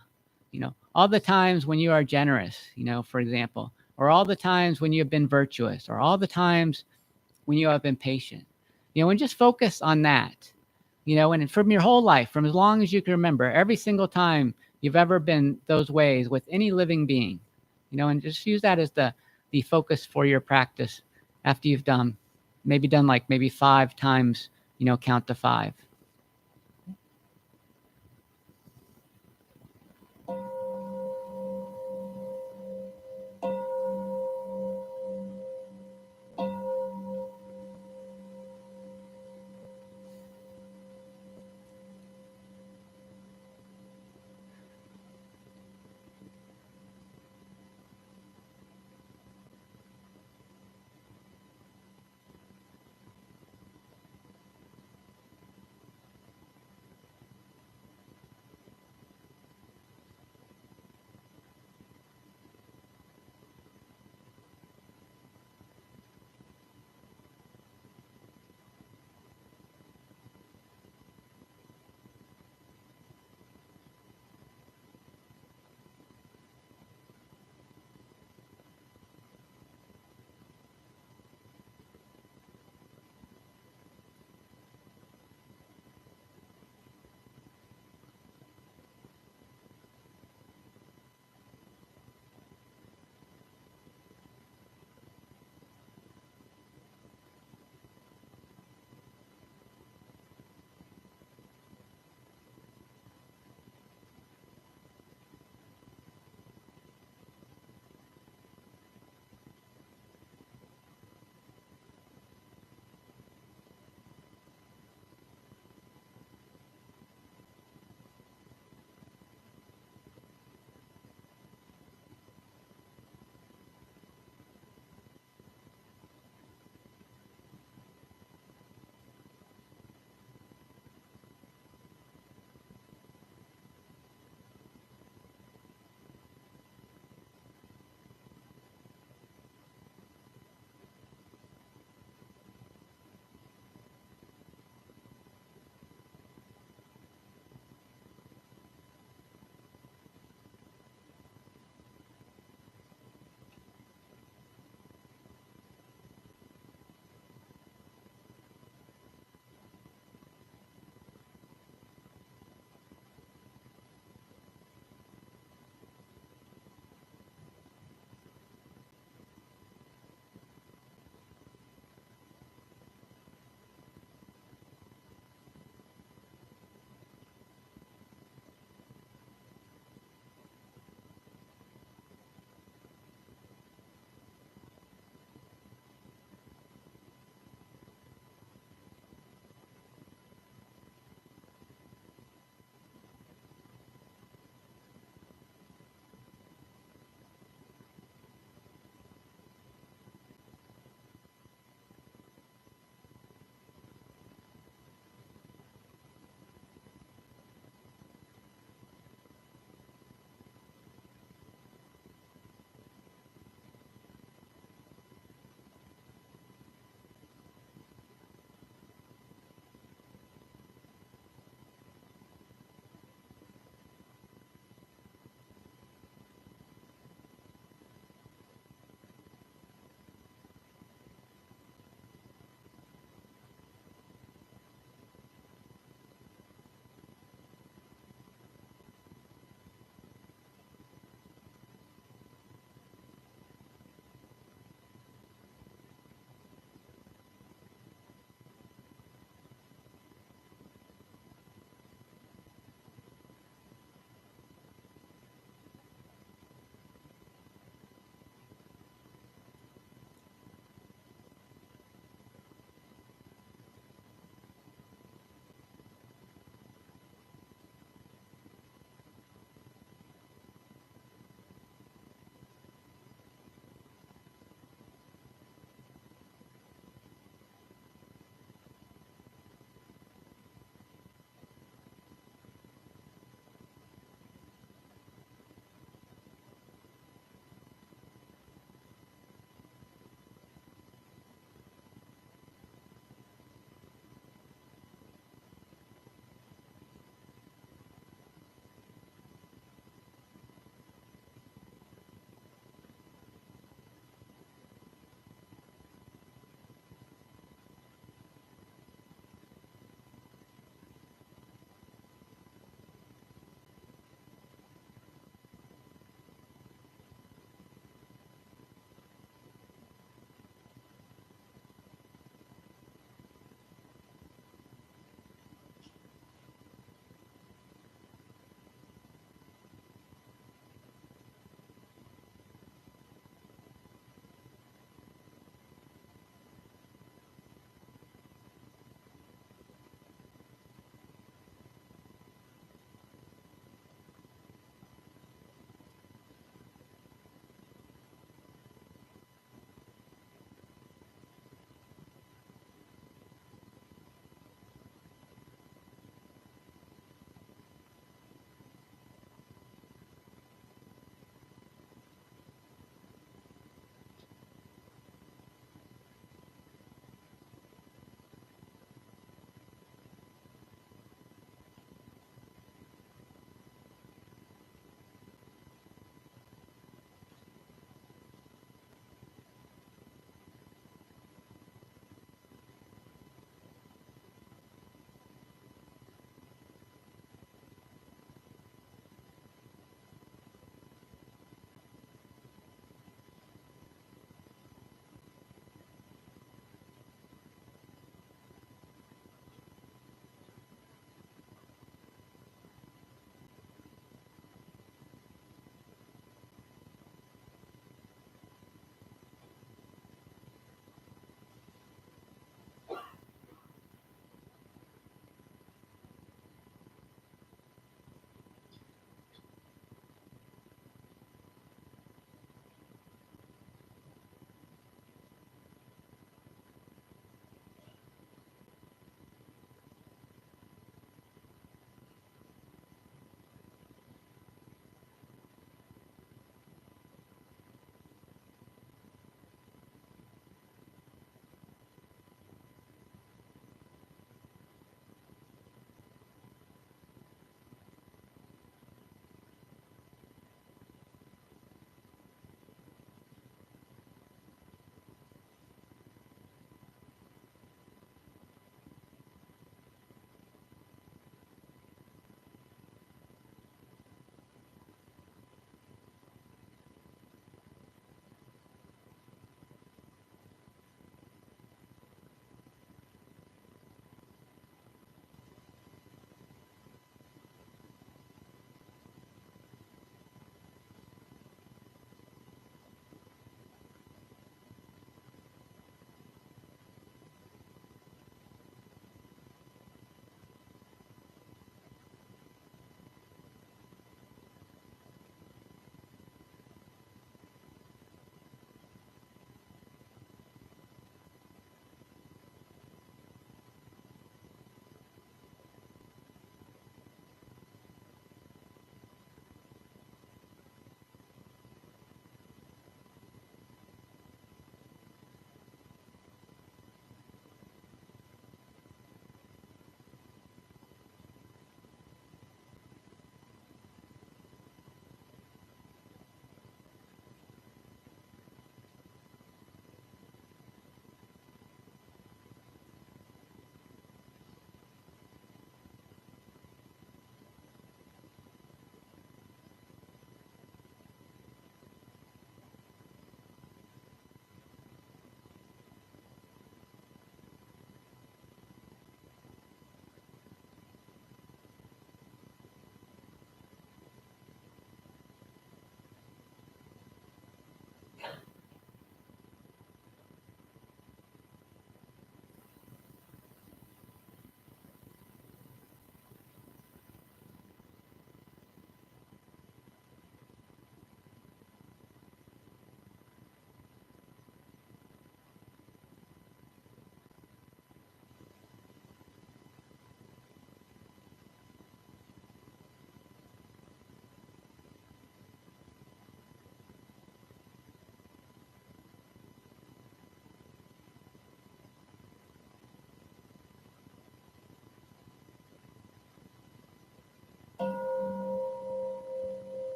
All the times when you are generous, for example, or all the times when you have been virtuous, or all the times when you have been patient, and just focus on that, and from your whole life, from as long as you can remember, every single time you've ever been those ways with any living being, and just use that as the focus for your practice after you've done maybe 5 times, count to 5.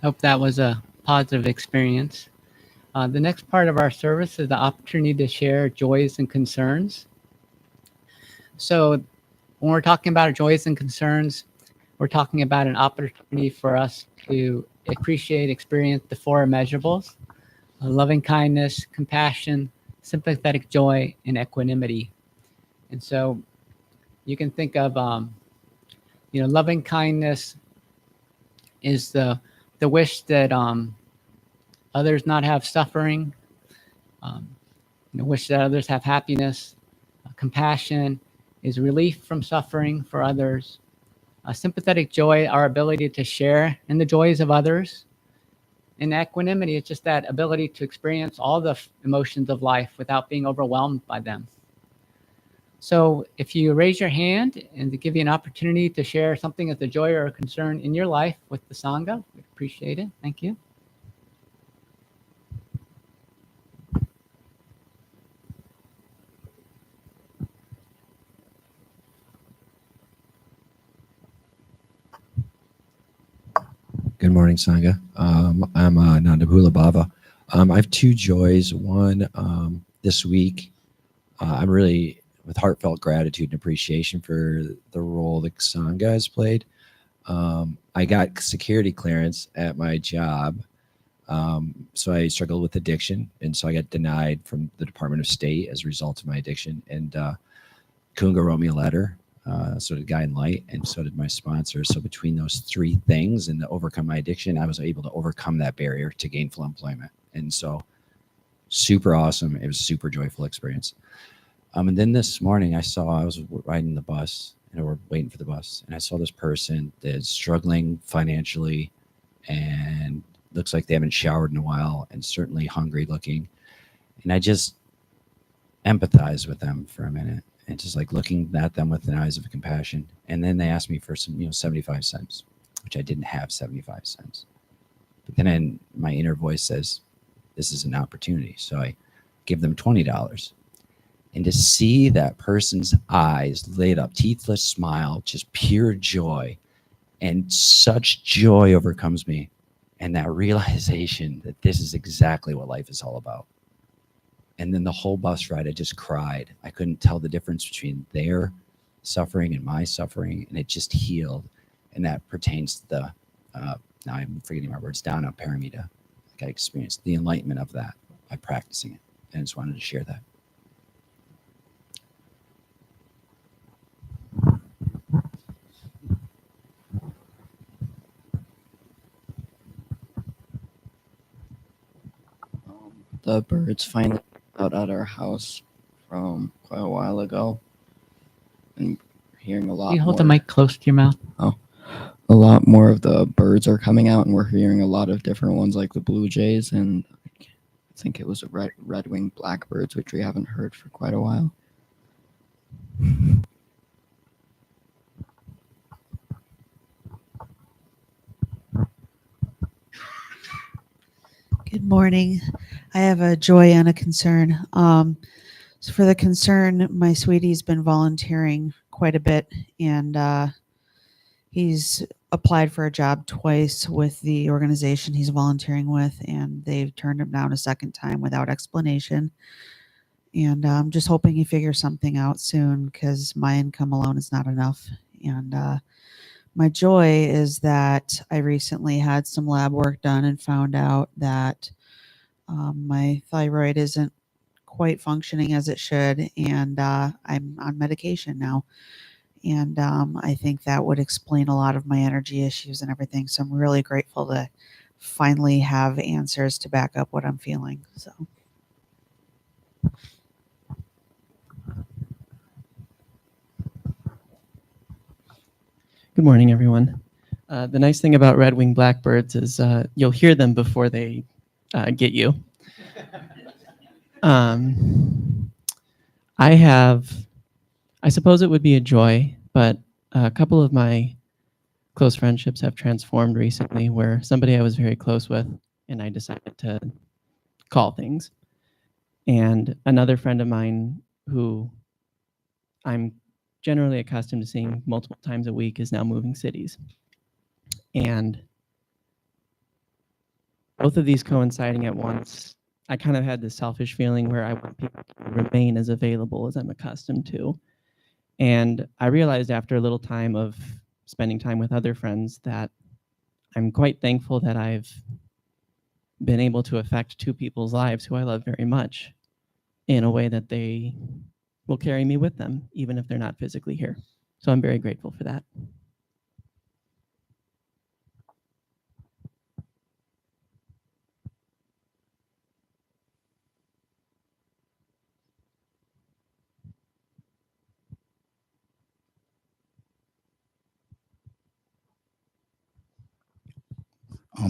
Hope that was a positive experience. The next part of our service is the opportunity to share joys and concerns. So when we're talking about joys and concerns, we're talking about an opportunity for us to appreciate, experience the four immeasurables: loving kindness, compassion, sympathetic joy, and equanimity. And so you can think of, loving kindness is the wish that others not have suffering, um, wish that others have happiness. Compassion is relief from suffering for others. Sympathetic joy, our ability to share in the joys of others. And equanimity is just that ability to experience all the emotions of life without being overwhelmed by them. So if you raise your hand and to give you an opportunity to share something as a joy or a concern in your life with the Sangha, we'd appreciate it. Thank you.
Good morning, Sangha. I'm Nandabhula Bhava. I have two joys. One, this week, I'm really with heartfelt gratitude and appreciation for the role that Sangha has played. I got security clearance at my job, so I struggled with addiction, and so I got denied from the Department of State as a result of my addiction. And Kunga wrote me a letter. So did Guy in Light, and so did my sponsor. So between those three things and to overcome my addiction, I was able to overcome that barrier to gainful employment. And so super awesome. It was a super joyful experience. And then this morning I was riding the bus and we're waiting for the bus, and I saw this person that's struggling financially and looks like they haven't showered in a while and certainly hungry looking. And I just empathized with them for a minute and just like looking at them with the eyes of compassion. And then they asked me for some, 75 cents, which I didn't have 75 cents. But then my inner voice says, this is an opportunity. So I give them $20. And to see that person's eyes lit up, teethless smile, just pure joy, and such joy overcomes me. And that realization that this is exactly what life is all about. And then the whole bus ride, I just cried. I couldn't tell the difference between their suffering and my suffering, and it just healed. And that pertains to the, now I'm forgetting my words, down on Paramita. I experienced the enlightenment of that by practicing it. And I just wanted to share that.
The birds finally out at our house from quite a while ago, and we're hearing a lot
Can you hold
more.
the mic close to your mouth?
A lot more of the birds are coming out, and we're hearing a lot of different ones like the blue jays, and I think it was a red-winged blackbirds, which we haven't heard for quite a while.
Good morning. I have a joy and a concern. So for the concern, my sweetie's been volunteering quite a bit, and he's applied for a job twice with the organization he's volunteering with, and they've turned him down a second time without explanation. And I'm just hoping he figures something out soon, because my income alone is not enough. And my joy is that I recently had some lab work done and found out that my thyroid isn't quite functioning as it should, and I'm on medication now. And I think that would explain a lot of my energy issues and everything. So I'm really grateful to finally have answers to back up what I'm feeling. So.
Good morning, everyone. The nice thing about red-winged blackbirds is you'll hear them before they get you. I suppose it would be a joy, but a couple of my close friendships have transformed recently, where somebody I was very close with and I decided to call things. And another friend of mine who I'm generally accustomed to seeing multiple times a week is now moving cities. And both of these coinciding at once, I kind of had this selfish feeling where I want people to remain as available as I'm accustomed to. And I realized after a little time of spending time with other friends that I'm quite thankful that I've been able to affect two people's lives who I love very much in a way that they will carry me with them, even if they're not physically here. So I'm very grateful for that.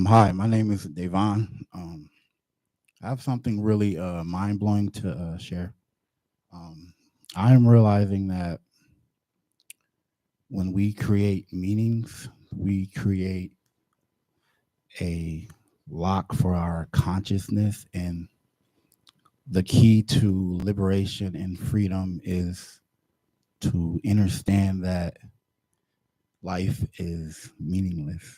Hi, my name is Devon. I have something really mind blowing to share. I am realizing that when we create meanings, we create a lock for our consciousness, and the key to liberation and freedom is to understand that life is meaningless.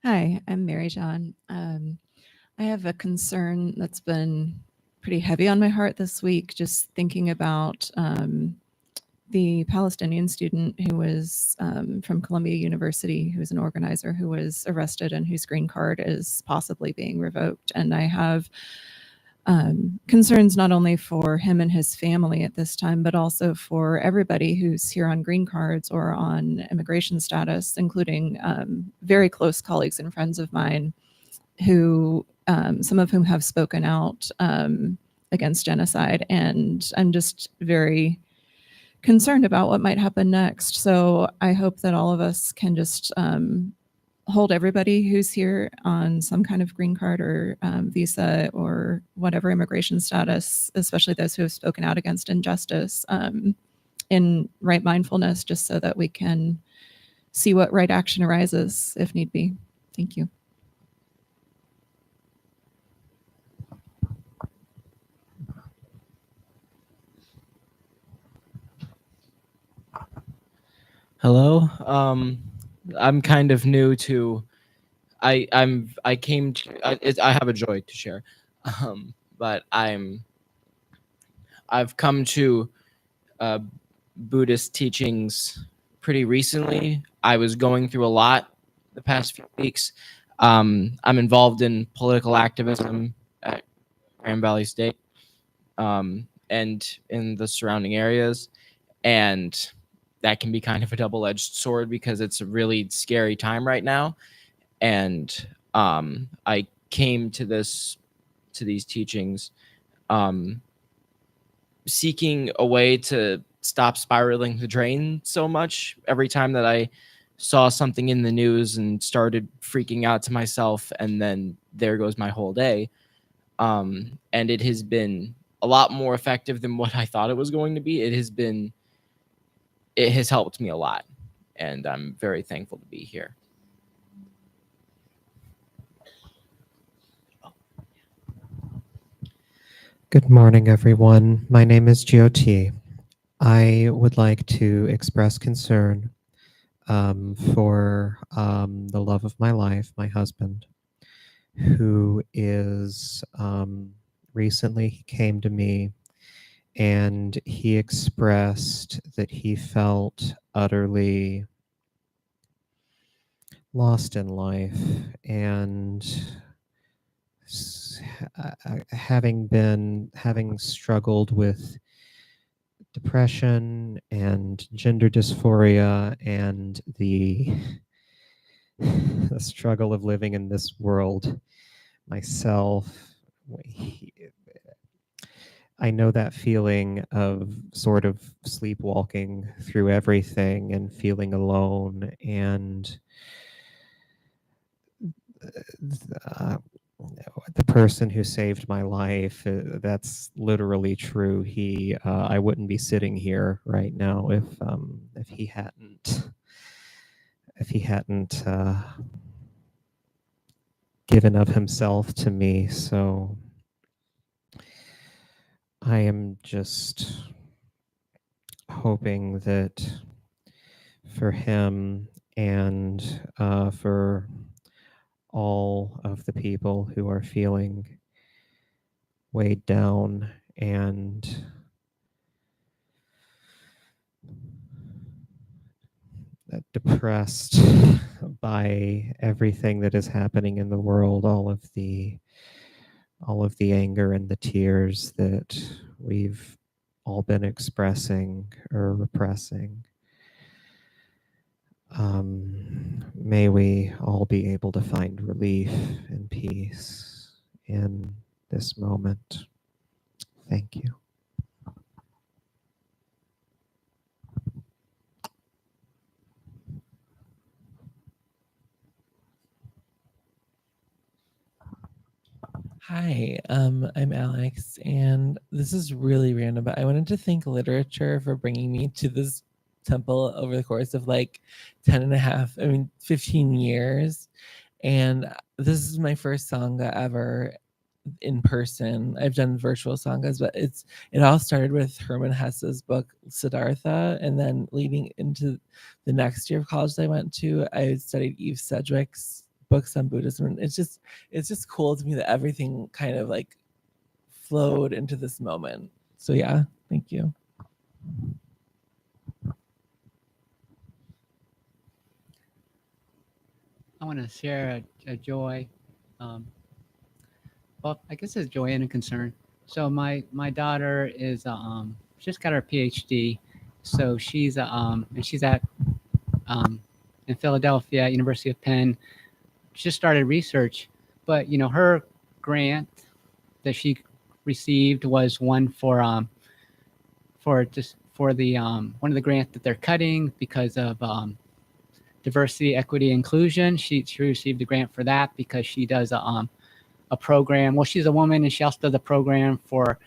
Hi, I'm Mary John. I have a concern that's been pretty heavy on my heart this week, just thinking about the Palestinian student who was from Columbia University, who's an organizer who was arrested and whose green card is possibly being revoked. And I have concerns not only for him and his family at this time, but also for everybody who's here on green cards or on immigration status, including very close colleagues and friends of mine who, some of whom have spoken out against genocide. And I'm just very concerned about what might happen next. So I hope that all of us can just hold everybody who's here on some kind of green card or visa or whatever immigration status, especially those who have spoken out against injustice, in right mindfulness, just so that we can see what right action arises if need be. Thank you.
Hello. I'm kind of new to. I came to. I have a joy to share, but I've come to Buddhist teachings pretty recently. I was going through a lot the past few weeks. I'm involved in political activism at Grand Valley State, and in the surrounding areas, and that can be kind of a double-edged sword because it's a really scary time right now. And I came to these teachings seeking a way to stop spiraling the drain so much. Every time that I saw something in the news and started freaking out to myself, and then there goes my whole day. And it has been a lot more effective than what I thought it was going to be. It has helped me a lot, and I'm very thankful to be here.
Good morning, everyone. My name is GOT. I would like to express concern for the love of my life, my husband, who is recently he came to me and he expressed that he felt utterly lost in life and having struggled with depression and gender dysphoria and the struggle of living in this world myself. I know that feeling of sort of sleepwalking through everything and feeling alone, and the person who saved my life, that's literally true. I wouldn't be sitting here right now if he hadn't given of himself to me. So I am just hoping that for him and for all of the people who are feeling weighed down and depressed by everything that is happening in the world, all of the anger and the tears that we've all been expressing or repressing. May we all be able to find relief and peace in this moment. Thank you.
Hi, I'm Alex, and this is really random, but I wanted to thank literature for bringing me to this temple over the course of like 15 years. And this is my first Sangha ever in person. I've done virtual Sanghas, but it all started with Herman Hesse's book Siddhartha, and then leading into the next year of college that I went to, I studied Eve Sedgwick's books on Buddhism. And it's just cool to me that everything kind of like flowed into this moment. So yeah, thank you.
I want to share a joy. Well, I guess it's joy and a concern. So my daughter is just got her PhD, so she's and she's at in Philadelphia, University of Penn. Just started research, but her grant that she received was one for the one of the grant that they're cutting because of diversity, equity, inclusion. She received a grant for that because she does a program. Well, she's a woman and she also does a program for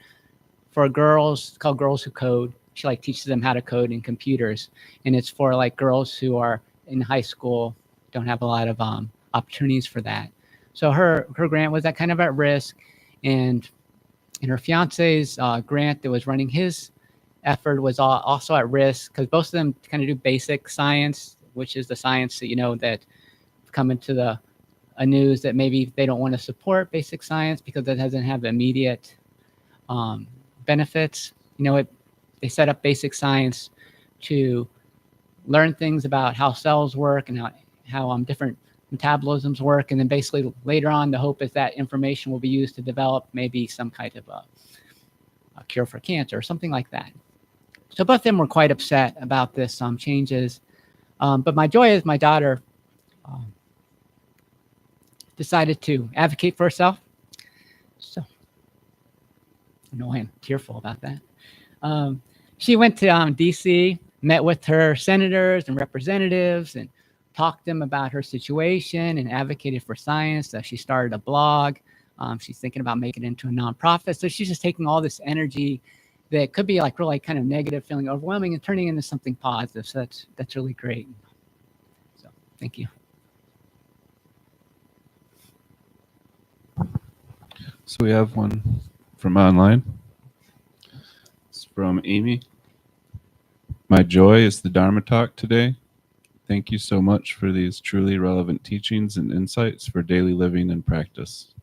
girls called Girls Who Code. She like teaches them how to code in computers, and it's for like girls who are in high school, don't have a lot of opportunities for that. So her grant was that kind of at risk, and her fiance's grant that was running his effort was also at risk because both of them kind of do basic science, which is the science that that come into the news that maybe they don't want to support basic science because it doesn't have immediate benefits. They set up basic science to learn things about how cells work and how different metabolisms work, and then basically later on the hope is that information will be used to develop maybe some kind of a cure for cancer or something like that. So both of them were quite upset about this changes, but my joy is my daughter decided to advocate for herself. So I know I am tearful about that. She went to DC, met with her senators and representatives and talked to them about her situation and advocated for science. She started a blog. She's thinking about making it into a nonprofit. So she's just taking all this energy that could be like really kind of negative, feeling overwhelming, and turning into something positive. So that's really great. So thank you.
So we have one from online. It's from Amy. My joy is the Dharma talk today. Thank you so much for these truly relevant teachings and insights for daily living and practice.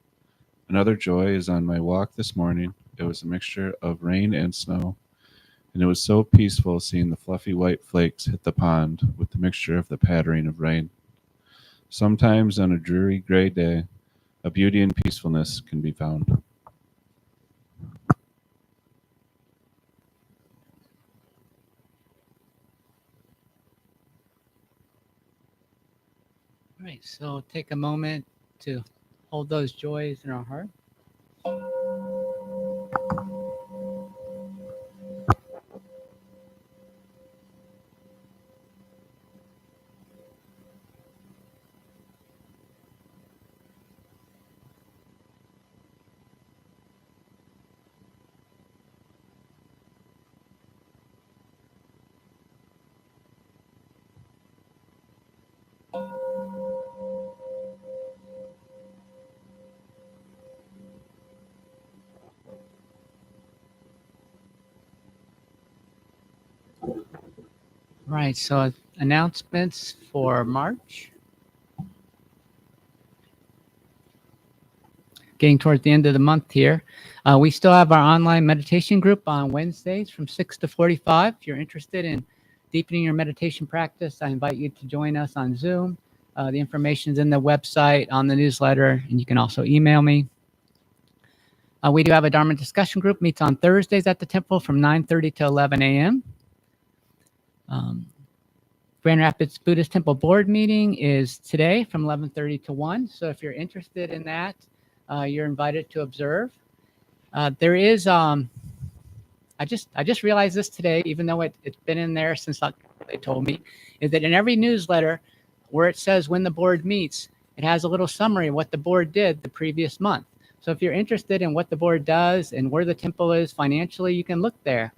Another joy is on my walk this morning. It was a mixture of rain and snow, and it was so peaceful seeing the fluffy white flakes hit the pond with the mixture of the pattering of rain. Sometimes on a dreary gray day, a beauty and peacefulness can be found.
All right, so take a moment to hold those joys in our heart. Right. So announcements for March. Getting towards the end of the month here. We still have our online meditation group on Wednesdays from 6 to 45. If you're interested in deepening your meditation practice, I invite you to join us on Zoom. The information is in the website, on the newsletter, and you can also email me. We do have a Dharma discussion group, meets on Thursdays at the temple from 9:30 to 11 a.m. Grand Rapids Buddhist Temple Board meeting is today from 11:30 to 1. So if you're interested in that, you're invited to observe. There is, I just realized this today, even though it's been in there since they told me, is that in every newsletter where it says when the board meets, it has a little summary of what the board did the previous month. So if you're interested in what the board does and where the temple is financially, you can look there.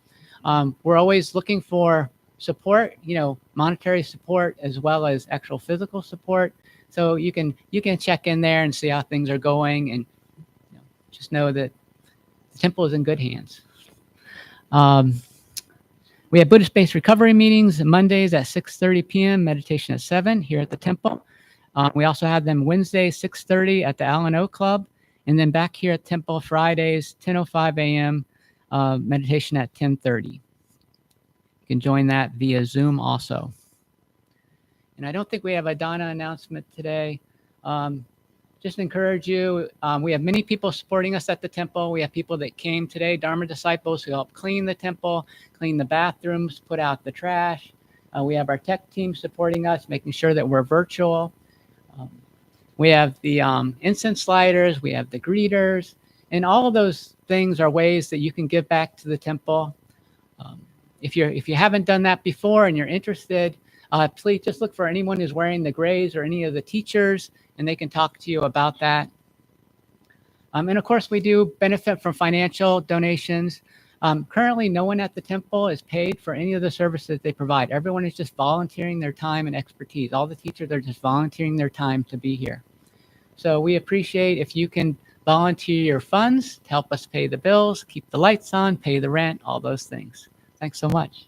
We're always looking for support, monetary support as well as actual physical support. So you can check in there and see how things are going, and just know that the temple is in good hands. We have Buddhist-based recovery meetings Mondays at 6:30 p.m., meditation at 7 here at the temple. We also have them Wednesdays, 6:30 at the Allen Club, and then back here at temple Fridays, 10:05 a.m., meditation at 10:30. You can join that via Zoom also. And I don't think we have a Dana announcement today. Just encourage you. We have many people supporting us at the temple. We have people that came today, Dharma disciples, who help clean the temple, clean the bathrooms, put out the trash. We have our tech team supporting us, making sure that we're virtual. We have the incense sliders. We have the greeters. And all of those things are ways that you can give back to the temple. If you haven't done that before and you're interested, please just look for anyone who's wearing the grays or any of the teachers, and they can talk to you about that. And of course, we do benefit from financial donations. Currently, no one at the temple is paid for any of the services they provide. Everyone is just volunteering their time and expertise. All the teachers are just volunteering their time to be here. So we appreciate if you can volunteer your funds to help us pay the bills, keep the lights on, pay the rent, all those things. Thanks so much.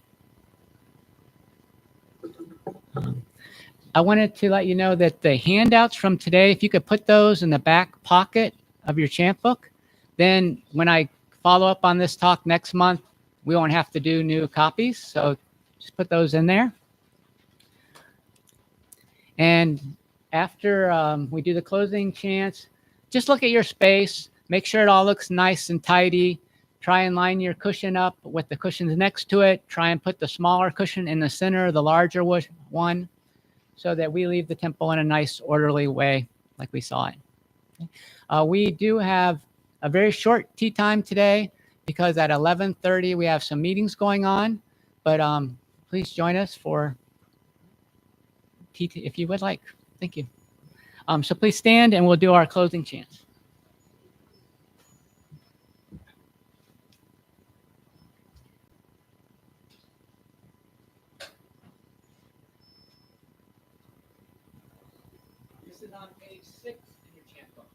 I wanted to let you know that the handouts from today, if you could put those in the back pocket of your chant book, then when I follow up on this talk next month, we won't have to do new copies. So just put those in there. And after we do the closing chants, just look at your space. Make sure it all looks nice and tidy. Try and line your cushion up with the cushions next to it. Try and put the smaller cushion in the center, the larger one, so that we leave the temple in a nice, orderly way like we saw it. We do have a very short tea time today because at 11:30 we have some meetings going on, but please join us for tea if you would like. Thank you. So please stand and we'll do our closing chants. This is on page 6 in your chant book.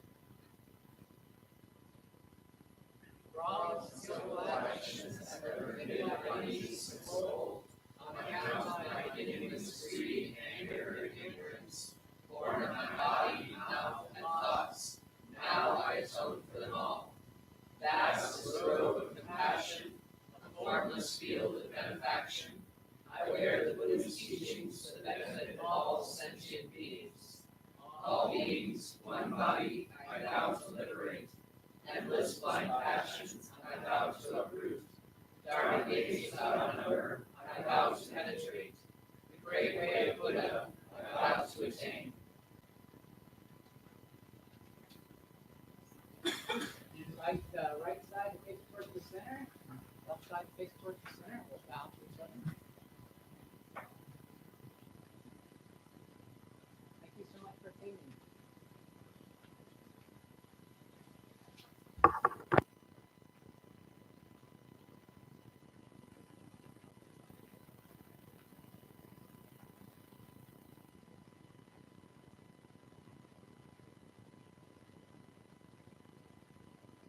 For all skillful actions ever committed by deeds and soul, on account of my ignorance, greed, anger, and ignorance, born of my body, mouth, and thoughts, now I atone for them all. Vast is the robe of compassion, a formless field of benefaction. I wear the Buddha's teachings for the benefit of all sentient beings. All beings, one body, I vow to liberate. Endless blind passions, I vow to uproot. Dharma gates without number, I vow to penetrate. The great way of Buddha, I vow to attain. Invite the right side to face towards the center, left side to face towards the center. We'll bow to each other.